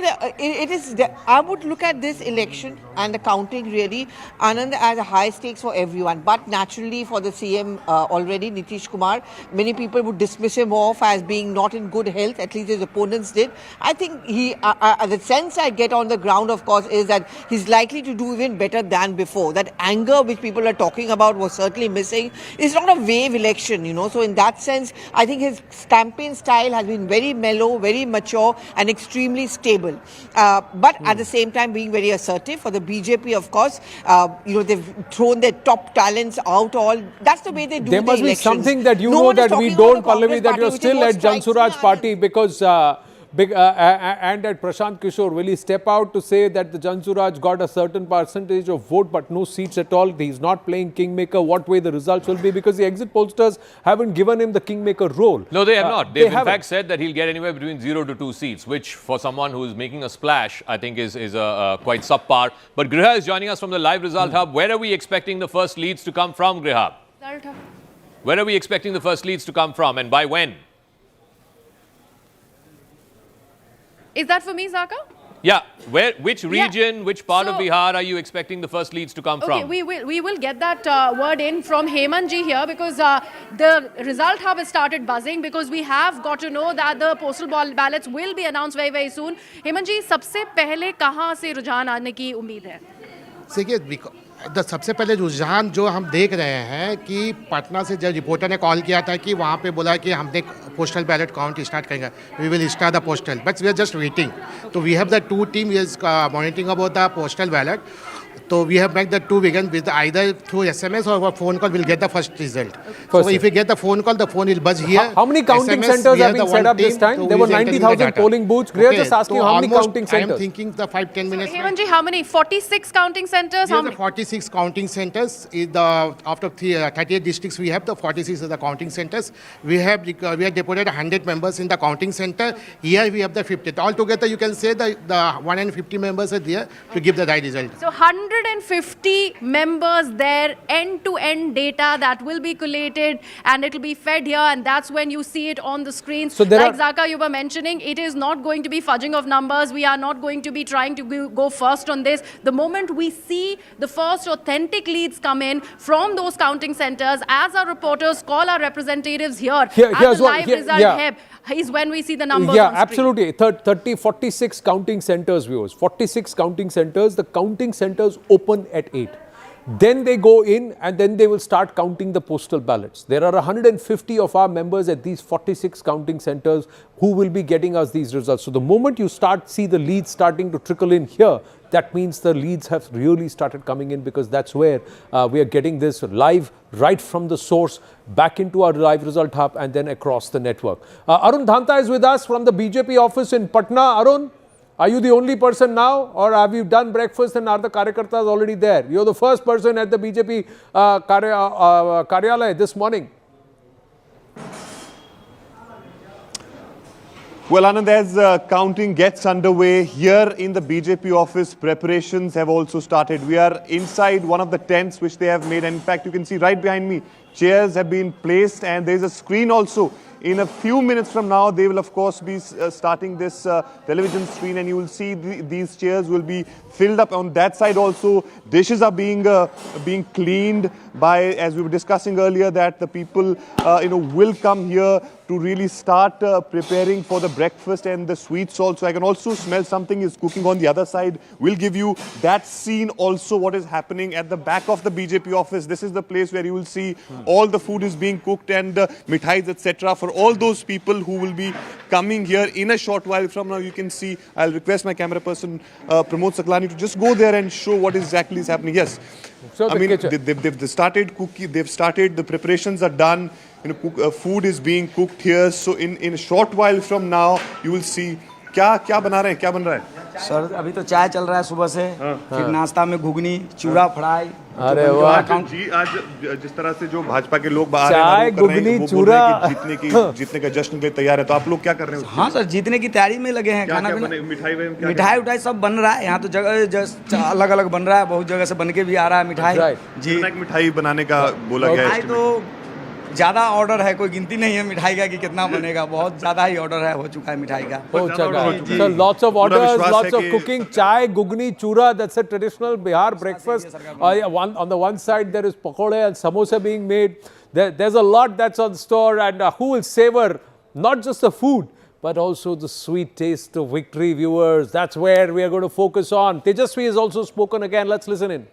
I would look at this election and the counting really, Anand, as a high stakes for everyone. But naturally, for the CM already, Nitish Kumar, many people would dismiss him off as being not in good health. At least his opponents did. I think the sense I get on the ground, of course, is that he's likely to do even better than before. That anger which people are talking about was certainly missing. It's not a wave election, you know. So in that sense, I think his campaign style has been very mellow, very mature and extremely stable. But at the same time being very assertive. For the BJP, of course, you know, they've thrown their top talents out all. That's the way they do There must be elections. something that you know that we don't, Pallavi, that you're still at Jansuraj party because... and at Prashant Kishore, will he step out to say that the Jansuraj got a certain percentage of vote but no seats at all? He's not playing kingmaker. What way the results will be? Because the exit pollsters haven't given him the kingmaker role. No, they have not. They've in fact said that he'll get anywhere between 0 to 2 seats, which for someone who is making a splash, I think is quite subpar. But Griha is joining us from the live result hub. Where are we expecting the first leads to come from, Griha? Where are we expecting the first leads to come from and by when? Is that for me, Zaka? Yeah. Which region, which part of Bihar are you expecting the first leads to come from? We will get that word in from Hemant ji here because the result hub has started buzzing because we have got to know that the postal ballots will be announced very, very soon. Hemant ji, सबसे पहले कहाँ से रुझान आने की उम्मीद है? देखिए, सबसे पहले रुझान जो हम देख रहे हैं कि पटना से जब रिपोर्टर ने कॉल किया था कि वहाँ पे बोला कि हमने पोस्टल बैलेट काउंट स्टार्ट करेंगे, we will start the postal, but we are just waiting. तो we have the two team is monitoring about the postal ballot. So we have made the two begin with either through SMS or a phone call. We'll get the first result. So if we get the phone call, the phone will buzz here. How many counting SMS, centers we have been the set one up this team, time? so There we were will enter in the 90,000 data. polling booths. We are Okay, just asking so how many almost counting I centers? am thinking the 5-10 minutes. Hemanji, how many? 46 counting centers? We How have the many? 46 counting centers. After 38 districts, we have the 46 are the counting centers. We have deported 100 members in the counting center. Here we have the 50. Altogether, you can say the 150 members are there to give the right result. So 150 members there, end-to-end data that will be collated and it will be fed here, and that's when you see it on the screens. So there like are- Zaka, you were mentioning, it is not going to be fudging of numbers. We are not going to be trying to go first on this. The moment we see the first authentic leads come in from those counting centers, as our reporters call our representatives here at here's the what- live here- result yeah. hub, is when we see the numbers Yeah, on screen. absolutely. 46 counting centers, viewers. 46 counting centers. The counting centers open at 8. Then they go in and then they will start counting the postal ballots. There are 150 of our members at these 46 counting centers who will be getting us these results. So the moment you see the leads starting to trickle in here, that means the leads have really started coming in, because that's where we are getting this live right from the source back into our live result hub and then across the network. Arun Dhanta is with us from the BJP office in Patna. Arun, are you the only person now, or have you done breakfast and are the Karyakartas already there? You're the first person at the BJP Karyalaya this morning. Well, Anand, as counting gets underway here in the BJP office, preparations have also started. We are inside one of the tents which they have made, and in fact, you can see right behind me, chairs have been placed, and there is a screen also. In a few minutes from now, they will of course be starting this television screen, and you will see these chairs will be filled up. On that side also, dishes are being cleaned by, as we were discussing earlier, that the people will come here to really start preparing for the breakfast and the sweets also. I can also smell something is cooking on the other side. We'll give you that scene also, what is happening at the back of the BJP office. This is the place where you will see all the food is being cooked and mithais, etc. for all those people who will be coming here in a short while from now. You can see, I'll request my camera person Pramod Saklani to just go there and show what exactly is happening. Yes, So I mean they've started cooking. They've started. The preparations are done. Food is being cooked here. So in a short while from now, you will see क्या बना रहे हैं, क्या बन रहा है? Sir अभी तो चाय चल रहा है सुबह से, फिर नाश्ता में घुगनी, चूड़ा फ्राई। अरे वाह जी, आज जिस तरह से जो भाजपा के लोग बाहर चाय घुगनी चूड़ा जीतने का जश्न के लिए तैयार है, तो आप लोग क्या कर रहे हैं? हाँ सर, जीतने की तैयारी में लगे हैं। खाना पीना, मिठाई उठाई सब बन रहा है यहाँ तो, जगह अलग अलग बन रहा है, बहुत जगह से बन के भी आ रहा है मिठाई जी। मिठाई बनाने का बोला गया है, तो ज्यादा ऑर्डर है, कोई गिनती नहीं है मिठाई का कि कितना बनेगा, बहुत ज्यादा ही ऑर्डर है, हो चुका है मिठाई का। So lots of orders, lots of cooking, chai, gugni, chura, that's a traditional Bihar breakfast. On the one side there is pakode and samosa being made. There's a lot that's on store, and who will savor not just the food but also the sweet taste of victory, viewers. That's where we are going to focus on. Tejashwi has also spoken again. Let's listen in.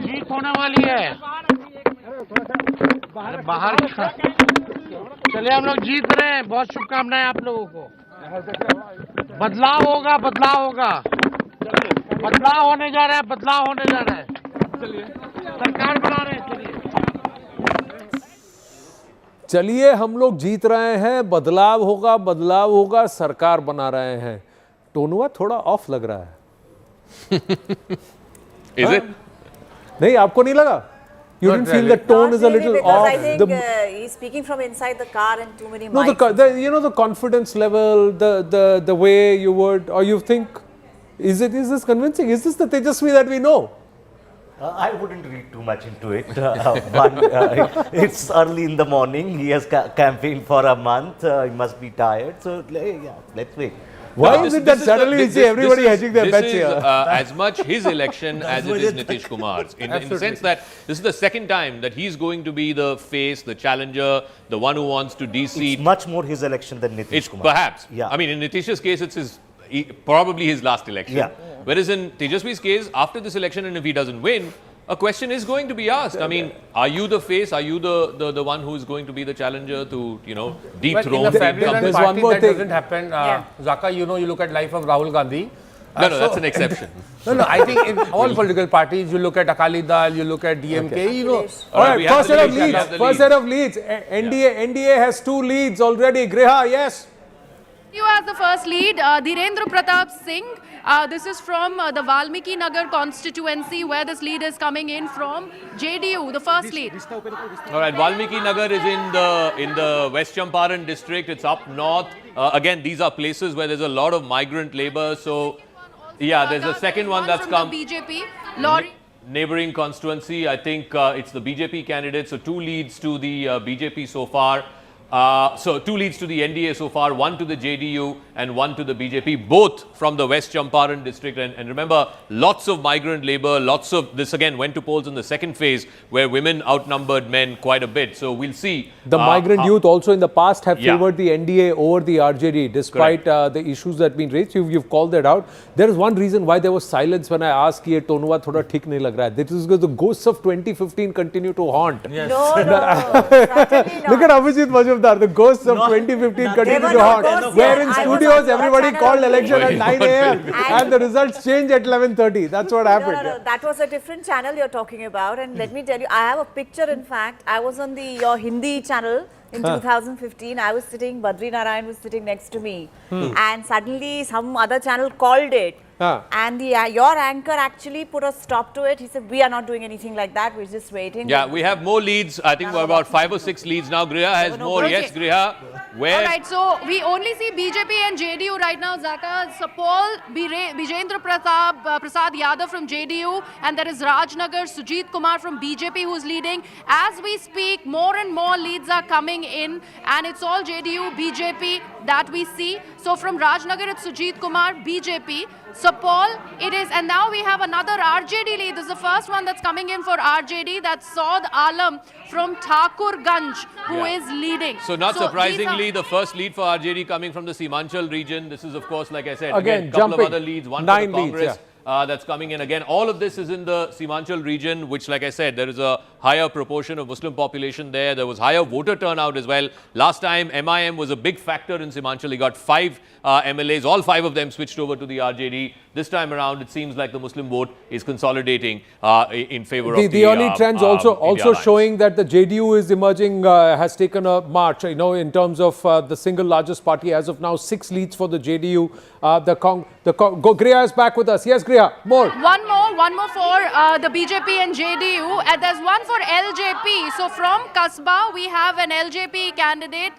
जीत होने वाली है बाहर। चलिए हम लोग जीत रहे हैं, बहुत शुभकामनाएं आप लोगों को। बदलाव होगा, बदलाव होगा, बदलाव होने जा रहा है, बदलाव होने जा रहा है। चलिए सरकार बना रहे हैं। चलिए हम लोग जीत रहे हैं, बदलाव होगा, बदलाव होगा, सरकार बना रहे हैं। टोनुआ थोड़ा ऑफ लग रहा है। Is it? नहीं, आपको नहीं लगा? You didn't feel the tone is a little off. I think he's speaking from inside the car and too many mics. No, the confidence level, the way you would, or you think, is this convincing? Is this the Tejashwi that we know? I wouldn't read too much into it. It's early in the morning. He has campaigned for a month. He must be tired. So, yeah, let's wait. Why is it that suddenly we see everybody hedging their bets here? This is as much his election as it is Nitish Kumar's. In the sense that this is the second time that he's going to be the face, the challenger, the one who wants to de-seat. It's much more his election than Nitish Kumar. Perhaps. Yeah. I mean, in Nitish's case, it's probably his last election. Yeah. Whereas in Tejashwi's case, after this election, and if he doesn't win, a question is going to be asked. I mean, are you the face? Are you the one who is going to be the challenger to, you know, dethrone well, in a family-run There's party one more that thing. doesn't happen. Zaka, you know, you look at life of Rahul Gandhi. No, that's an exception. No, I think in all political parties, you look at Akali Dal, you look at DMK, you know. All right, first set of leads. First set of leads. NDA has 2 leads already. Griha, yes. You as the first lead, Dhirendra Pratap Singh. This is from the Valmiki Nagar constituency where this lead is coming in from JDU, the first lead. All right, Valmiki Nagar is in the West Champaran district. It's up north. Again, these are places where there's a lot of migrant labor. So, yeah, there's a second one that's come. BJP, Lorry. Neighboring constituency, I think it's the BJP candidate. So 2 leads to the BJP so far. So 2 leads to the NDA so far, 1 to the JDU and 1 to the BJP, both from the West Champaran district. And remember, lots of migrant labor, lots of this again went to polls in the second phase where women outnumbered men quite a bit. So we'll see. The migrant youth also in the past have favored the NDA over the RJD despite the issues that have been raised. You've called that out. There is one reason why there was silence when I asked ye tonwa thoda thik nahi lag raha hai. This is because the ghosts of 2015 continue to haunt. Yes. No, Look at Abhijit Majumdar. The ghosts of 2015 continue to haunt. Where in studios everybody called election at 9 a.m. and the results change at 11:30. That's what happened. No, that was a different channel you're talking about. And let me tell you, I have a picture. In fact, I was on your Hindi channel in 2015. I was sitting, Badri Narayan was sitting next to me, and suddenly some other channel called it. And your anchor actually put a stop to it. He said, we are not doing anything like that. We're just waiting. Yeah, we have more leads. I think we're about 5 or 6 leads now. Griha has more. Yes, Griha. Where? All right, so we only see BJP and JDU right now. Zaka, Sapol, Bijendra Prasad Yadav from JDU, and there is Rajnagar, Sujit Kumar from BJP who's leading. As we speak, more and more leads are coming in, and it's all JDU, BJP that we see. So from Rajnagar, it's Sujit Kumar, BJP. Sapol, it is, and now we have another RJD lead. This is the first one that's coming in for RJD. That's Saud Alam from Thakurganj, who is leading. So not surprisingly, the first lead for RJD coming from the Simanchal region. This is, of course, like I said, again a couple of other leads, one for the Congress. That's coming in again. All of this is in the Simanchal region, which, like I said, there is a higher proportion of Muslim population there. There was higher voter turnout as well. Last time, MIM was a big factor in Simanchal. He got 5 MLAs. All 5 of them switched over to the RJD. This time around, it seems like the Muslim vote is consolidating in favor of the early trends also showing that the JDU is emerging, has taken a march, you know, in terms of the single largest party as of now. 6 leads for the JDU. Griha is back with us. Yes, Griha, more. One more for the BJP and JDU. And there's one for LJP. So from Kasba, we have an LJP candidate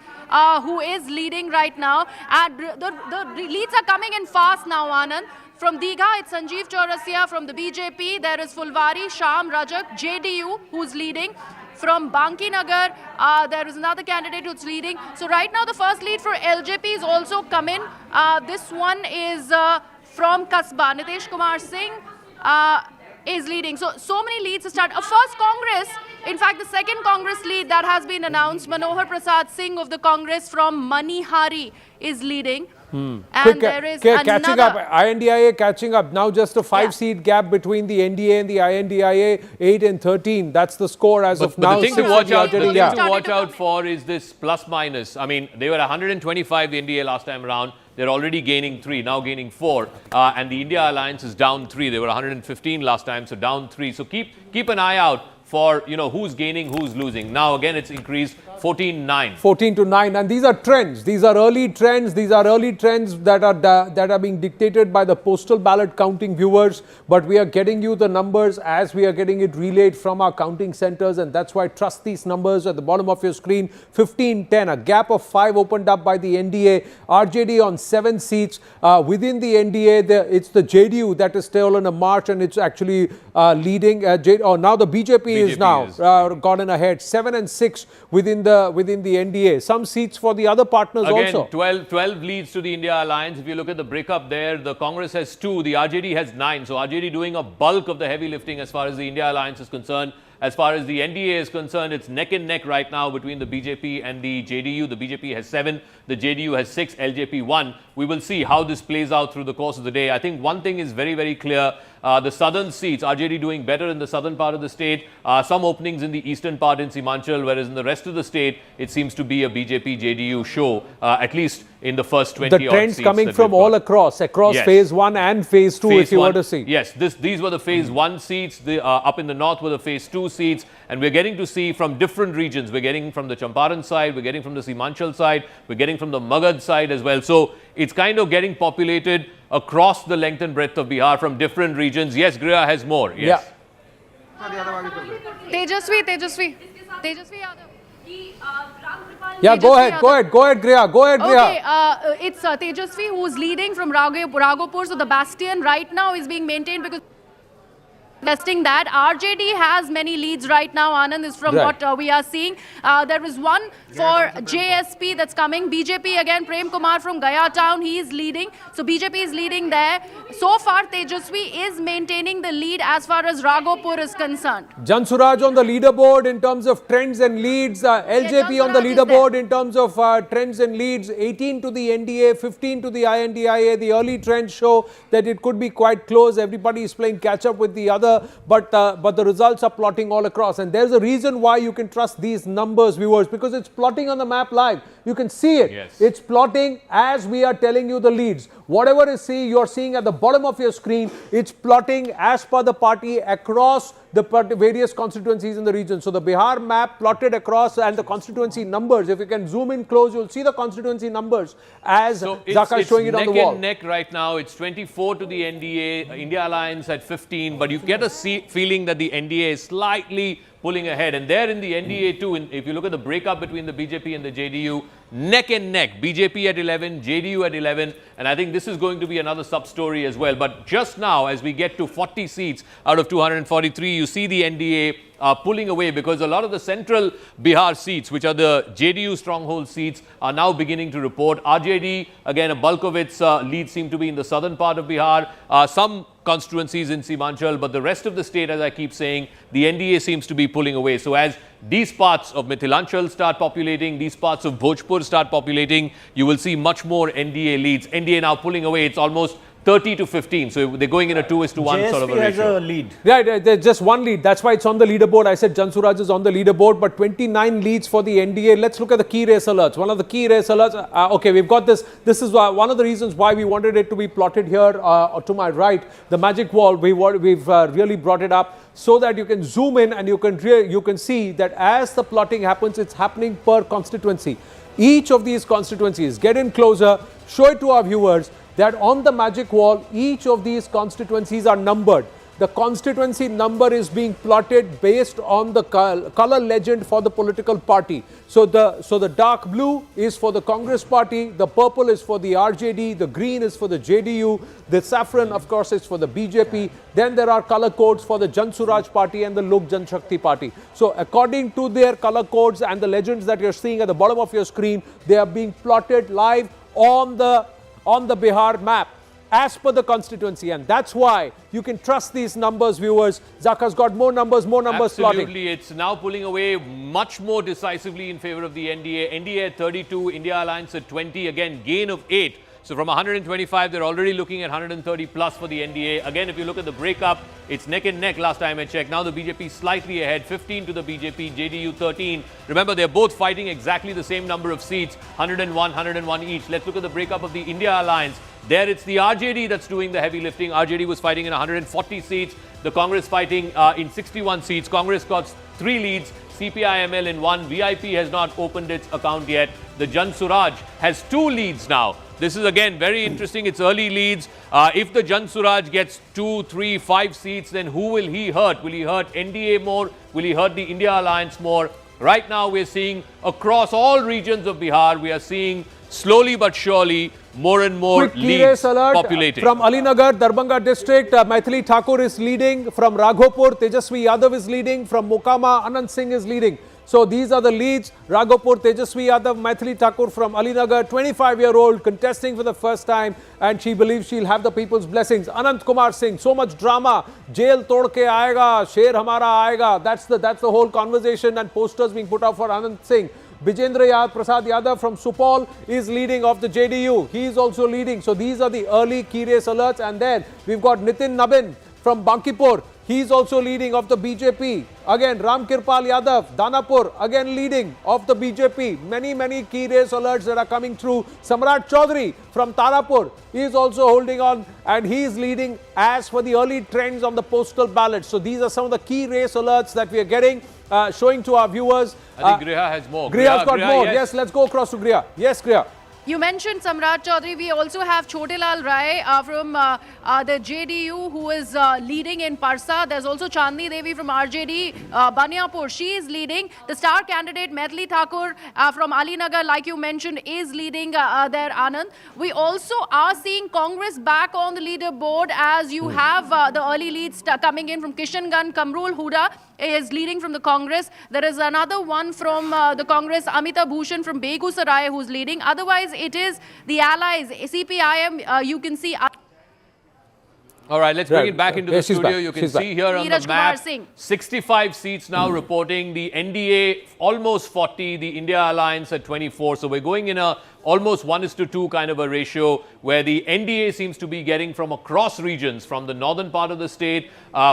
who is leading right now. And the leads are coming in fast now, Anand. From Digha, it's Sanjeev Chaurasia. From the BJP, there is Fulvari, Sham Rajak, JDU, who's leading. From Banki Nagar, there is another candidate who's leading. So right now, the first lead for LJP is also come in. This one is from Kasba. Nitish Kumar Singh is leading. So many leads to start. A first Congress, in fact, the second Congress lead that has been announced, Manohar Prasad Singh of the Congress from Manihari is leading. And there is catching up, INDIA catching up. Now just a 5-seat gap between the NDA and the INDIA, 8 and 13. That's the score as of now. The thing to watch out for is this plus minus. I mean, they were 125 the NDA last time around. They're already gaining 3, now gaining 4. And the India Alliance is down 3. They were 115 last time, so down 3. So keep an eye out for, you know, who's gaining, who's losing. Now, again, it's increased 14-9. 14-9. And these are trends. These are early trends. These are early trends that are being dictated by the postal ballot counting viewers. But we are getting you the numbers as we are getting it relayed from our counting centers. And that's why trust these numbers at the bottom of your screen. 15-10. A gap of 5 opened up by the NDA. RJD on 7 seats. Within the NDA, it's the JDU that is still on a march, and it's actually leading. Now the BJP is now gotten ahead. 7 and 6 within the NDA. Some seats for the other partners again, also. 12 leads to the India Alliance. If you look at the breakup there, the Congress has 2, the RJD has 9. So RJD doing a bulk of the heavy lifting as far as the India Alliance is concerned. As far as the NDA is concerned, it's neck and neck right now between the BJP and the JDU. The BJP has 7, the JDU has 6, LJP 1. We will see how this plays out through the course of the day. I think one thing is very, very clear. the southern seats, RJD doing better in the southern part of the state, some openings in the eastern part in Simanchal, whereas in the rest of the state, it seems to be a BJP-JDU show, at least in the first 20 The trends coming from all across Yes. phase 1 and phase 2, if you were to see. Yes, these were the phase 1 seats. Up in the north were the phase 2 seats. And we're getting to see from different regions. We're getting from the Champaran side, we're getting from the Simanchal side, we're getting from the Magad side as well. So it's kind of getting populated across the length and breadth of Bihar from different regions. Yes, Griha has more. Yes. Tejashwi Yadav. Yeah, go ahead, Griha. Okay, it's Tejashwi who's leading from Raghopur. So the bastion right now is being maintained because testing that. RJD has many leads right now, Anand, is from what we are seeing. There is one for JSP that's coming. BJP again, Prem Kumar from Gaya town, he is leading. So BJP is leading there. So far, Tejashwi is maintaining the lead as far as Raghopur is concerned. Jan Suraj on the leaderboard in terms of trends and leads. LJP on the leaderboard in terms of trends and leads. 18 to the NDA, 15 to the INDIA. The early trends show that it could be quite close. Everybody is playing catch up with the other. But the results are plotting all across. And there's a reason why you can trust these numbers, viewers, because it's plotting on the map live. You can see it. Yes. It's plotting as we are telling you the leads. Whatever you're seeing at the bottom of your screen, it's plotting as per the party across the various constituencies in the region. So the Bihar map plotted across and the constituency numbers. If you can zoom in close, you'll see the constituency numbers as Zaka is showing it on the wall. Neck and neck right now. It's 24 to the NDA, India Alliance at 15. But you get a feeling that the NDA is slightly pulling ahead. And there in the NDA too, if you look at the breakup between the BJP and the JDU, neck and neck, BJP at 11, JDU at 11, and I think this is going to be another sub-story as well. But just now, as we get to 40 seats out of 243, you see the NDA pulling away because a lot of the central Bihar seats, which are the JDU stronghold seats, are now beginning to report. RJD, again, a bulk of its leads seem to be in the southern part of Bihar. Some constituencies in Simanchal, but the rest of the state, as I keep saying, the NDA seems to be pulling away. So as these parts of Mithilanchal start populating, these parts of Bhojpur start populating, you will see much more NDA leads. NDA now pulling away, it's almost 30 to 15. So they're going in a 2:1 sort of a ratio. has a lead. Yeah, there's just one lead. That's why it's on the leaderboard. I said Jan Suraj is on the leaderboard, but 29 leads for the NDA. Let's look at the key race alerts. One of the key race alerts. Okay, we've got this. This is one of the reasons why we wanted it to be plotted here to my right. The magic wall. We've really brought it up so that you can zoom in and you can see that as the plotting happens, it's happening per constituency. Each of these constituencies, get in closer, show it to our viewers that on the magic wall, each of these constituencies are numbered. The constituency number is being plotted based on the color legend for the political party. So the dark blue is for the Congress party, the purple is for the RJD, the green is for the JDU, the saffron, of course, is for the BJP. Then there are color codes for the Jan Suraj party and the Lok Janshakti party. So according to their color codes and the legends that you're seeing at the bottom of your screen, they are being plotted live on the Bihar map as per the constituency, and that's why you can trust these numbers, viewers. Zaka's got more numbers plotting. Absolutely, it's now pulling away much more decisively in favor of the NDA. NDA at 32, India Alliance at 20, again gain of 8. So from 125, they're already looking at 130 plus for the NDA. Again, if you look at the breakup, it's neck and neck last time I checked. Now the BJP slightly ahead, 15 to the BJP, JDU 13. Remember, they're both fighting exactly the same number of seats, 101 each. Let's look at the breakup of the India Alliance. There it's the RJD that's doing the heavy lifting. RJD was fighting in 140 seats. The Congress fighting in 61 seats. Congress got 3 leads. CPI-ML in 1. VIP has not opened its account yet. The Jan Suraj has 2 leads now. This is again very interesting. It's early leads. If the Jan Suraj gets 2, 3, 5 seats, then who will he hurt? Will he hurt NDA more? Will he hurt the India Alliance more? Right now we're seeing across all regions of Bihar, we are seeing slowly but surely more and more leads populating. From Alinagar, Darbhanga district, Maithili Thakur is leading. From Raghopur, Tejashwi Yadav is leading. From Mokama, Anand Singh is leading. So these are the leads. Raghopur, Tejashwi Yadav, Maithili Thakur from Alinagar, 25-year-old, contesting for the first time, and she believes she'll have the people's blessings. Anant Kumar Singh, so much drama. Jail tod ke aayega, sher hamara aayega. That's the whole conversation and posters being put out for Anant Singh. Bijendra Prasad Yadav from Supal is leading of the JDU. He is also leading. So these are the early key race alerts. And then we've got Nitin Nabin from Bankipur. He's also leading of the BJP. Again, Ram Kirpal Yadav, Danapur, again leading of the BJP. Many key race alerts that are coming through. Samrat Chaudhary from Tarapur is also holding on and he is leading as for the early trends on the postal ballot. So these are some of the key race alerts that we are getting, showing to our viewers. I think Griha has more. Griha's got more. Yes, let's go across to Griha. Yes, Griha. You mentioned Samrat Chaudhary. We also have Chotelal Rai from the JDU who is leading in Parsa. There's also Chandni Devi from RJD, Baniapur. She is leading. The star candidate Maithili Thakur from Alinagar, like you mentioned, is leading there, Anand. We also are seeing Congress back on the leaderboard as you have the early leads coming in from Kishanganj. Kamrul Huda is leading from the Congress. There is another one from the Congress, Amita Bhushan from Begusarai, who's leading. Otherwise, it is the allies, CPIM, you can see. All right, let's bring it back into the studio. You can see here on the map, 65 seats now reporting. The NDA almost 40, the India Alliance at 24. So we're going in a almost 1:2 kind of a ratio where the NDA seems to be getting from across regions, from the northern part of the state,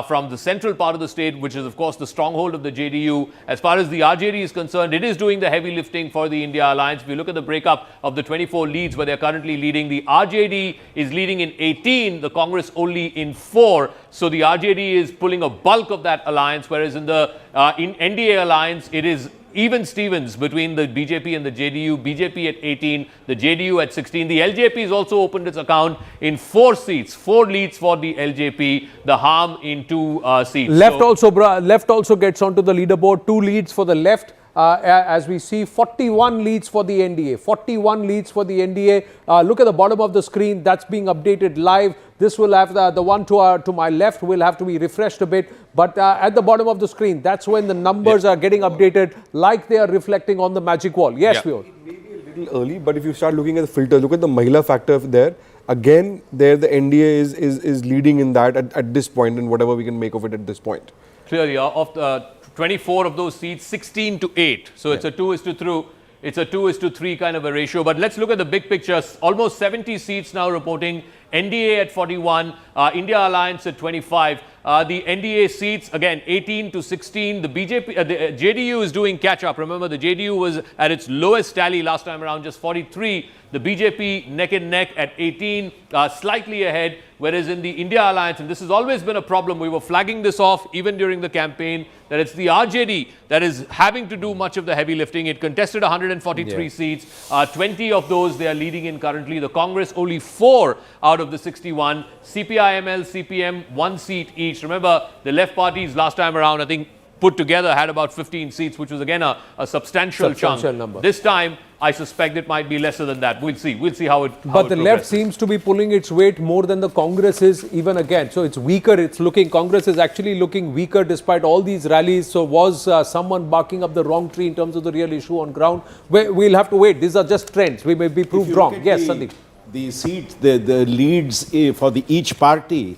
from the central part of the state, which is of course the stronghold of the JDU. As far as the RJD is concerned, it is doing the heavy lifting for the India Alliance. If you look at the breakup of the 24 leads where they're currently leading, the RJD is leading in 18, the Congress only in 4. So the RJD is pulling a bulk of that alliance, whereas in the in NDA Alliance, it is even Stevens between the BJP and the JDU. BJP at 18, the JDU at 16. The LJP has also opened its account in 4 seats, 4 leads for the LJP, the Harm in 2 seats. Left also gets onto the leaderboard, 2 leads for the left. As we see, 41 leads for the NDA. 41 leads for the NDA. Look at the bottom of the screen. That's being updated live. This will have the one to my left will have to be refreshed a bit. But at the bottom of the screen, that's when the numbers are getting updated like they are reflecting on the magic wall. Yes, Vio. Maybe a little early, but if you start looking at the filter, look at the Mahila factor there. Again, there the NDA is leading in that at this point, and whatever we can make of it at this point. Clearly, of the 24 of those seats, 16 to 8. So it's a 2:3. It's a 2:3 kind of a ratio. But let's look at the big picture. Almost 70 seats now reporting. NDA at 41, India Alliance at 25. The NDA seats, again, 18 to 16. The BJP, the JDU is doing catch up. Remember, the JDU was at its lowest tally last time around, just 43. The BJP neck and neck at 18, slightly ahead. Whereas in the India Alliance, and this has always been a problem, we were flagging this off even during the campaign, that it's the RJD that is having to do much of the heavy lifting. It contested 143 seats. 20 of those they are leading in currently. The Congress only 4 out of the 61. CPIML, CPM, 1 seat each. Remember, the left parties last time around, I think, put together had about 15 seats, which was again a substantial chunk. Number. This time, I suspect it might be lesser than that. We'll see. We'll see how it But the left seems to be pulling its weight more than the Congress is even again. So it's weaker. It's looking, Congress is actually looking weaker despite all these rallies. So was someone barking up the wrong tree in terms of the real issue on ground? We'll have to wait. These are just trends. We may be proved wrong. Yes, Sandeep. The seats, the leads for each party,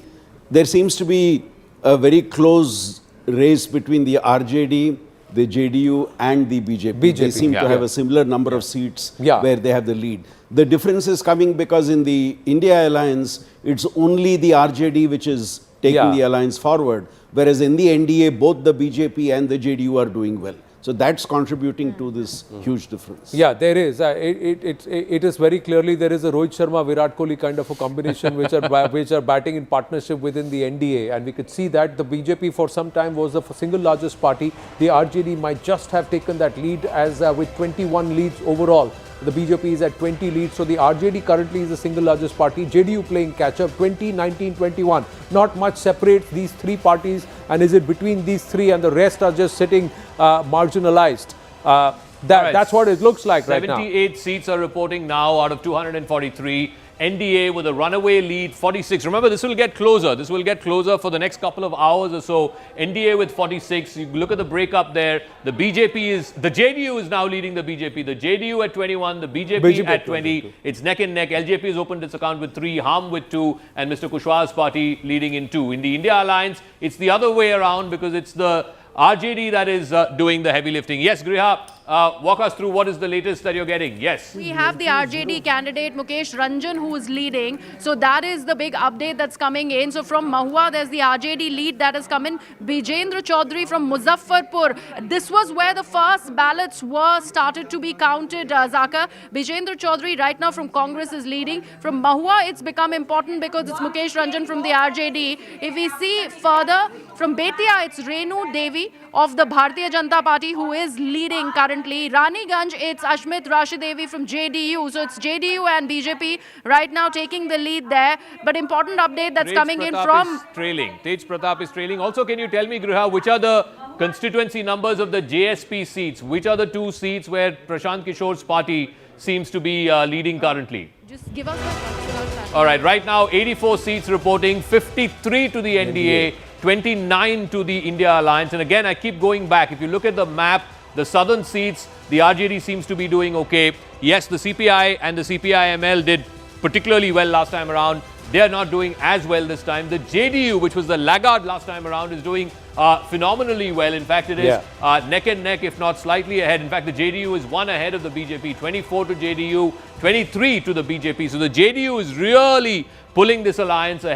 there seems to be a very close race between the RJD, the JDU and the BJP. They seem to have a similar number of seats where they have the lead. The difference is coming because in the India Alliance, it's only the RJD which is taking the alliance forward, whereas in the NDA, both the BJP and the JDU are doing well. So that's contributing to this huge difference. Yeah, there is. It is very clearly there is a Rohit Sharma, Virat Kohli kind of a combination which are batting in partnership within the NDA, and we could see that the BJP for some time was the single largest party. The RJD might just have taken that lead as with 21 leads overall. The BJP is at 20 leads, so the RJD currently is the single largest party. JDU playing catch-up, 20, 19, 21. Not much separates these 3 parties, and is it between these 3 and the rest are just sitting marginalized? That's what it looks like right now. 78 seats are reporting now out of 243. NDA with a runaway lead, 46. Remember, this will get closer. This will get closer for the next couple of hours or so. NDA with 46. You look at the breakup there. The JDU is now leading the BJP. The JDU at 21, the BJP at 20. It's neck and neck. LJP has opened its account with 3, Harm with 2, and Mr. Kushwaha's party leading in 2. In the India Alliance, it's the other way around because it's the RJD that is doing the heavy lifting. Yes, Griha. walk us through what is the latest that you're getting. Yes. We have the RJD candidate Mukesh Ranjan who is leading. So that is the big update that's coming in. So from Mahua, there's the RJD lead that has come in. Bijendra Chaudhary from Muzaffarpur. This was where the first ballots were started to be counted, Zaka. Bijendra Chaudhary right now from Congress is leading. From Mahua, it's become important because it's Mukesh Ranjan from the RJD. If we see further, from Betia, it's Renu Devi of the Bharatiya Janata Party who is leading currently. Raniganj, it's Ashmit Rashidevi from JDU. So it's JDU and BJP right now taking the lead there. But important update that's coming in from... Tej Pratap is trailing. Also, can you tell me, Griha, which are the constituency numbers of the JSP seats? Which are the two seats where Prashant Kishore's party seems to be leading currently? Just give us that. All right, right now 84 seats reporting, 53 to the NDA, 29 to the India Alliance. And again, I keep going back. If you look at the map, the southern seats, the RJD seems to be doing okay. Yes, the CPI and the CPI-ML did particularly well last time around. They are not doing as well this time. The JDU, which was the laggard last time around, is doing phenomenally well. In fact, it is neck and neck, if not slightly ahead. In fact, the JDU is one ahead of the BJP, 24 to JDU, 23 to the BJP. So the JDU is really pulling this alliance ahead.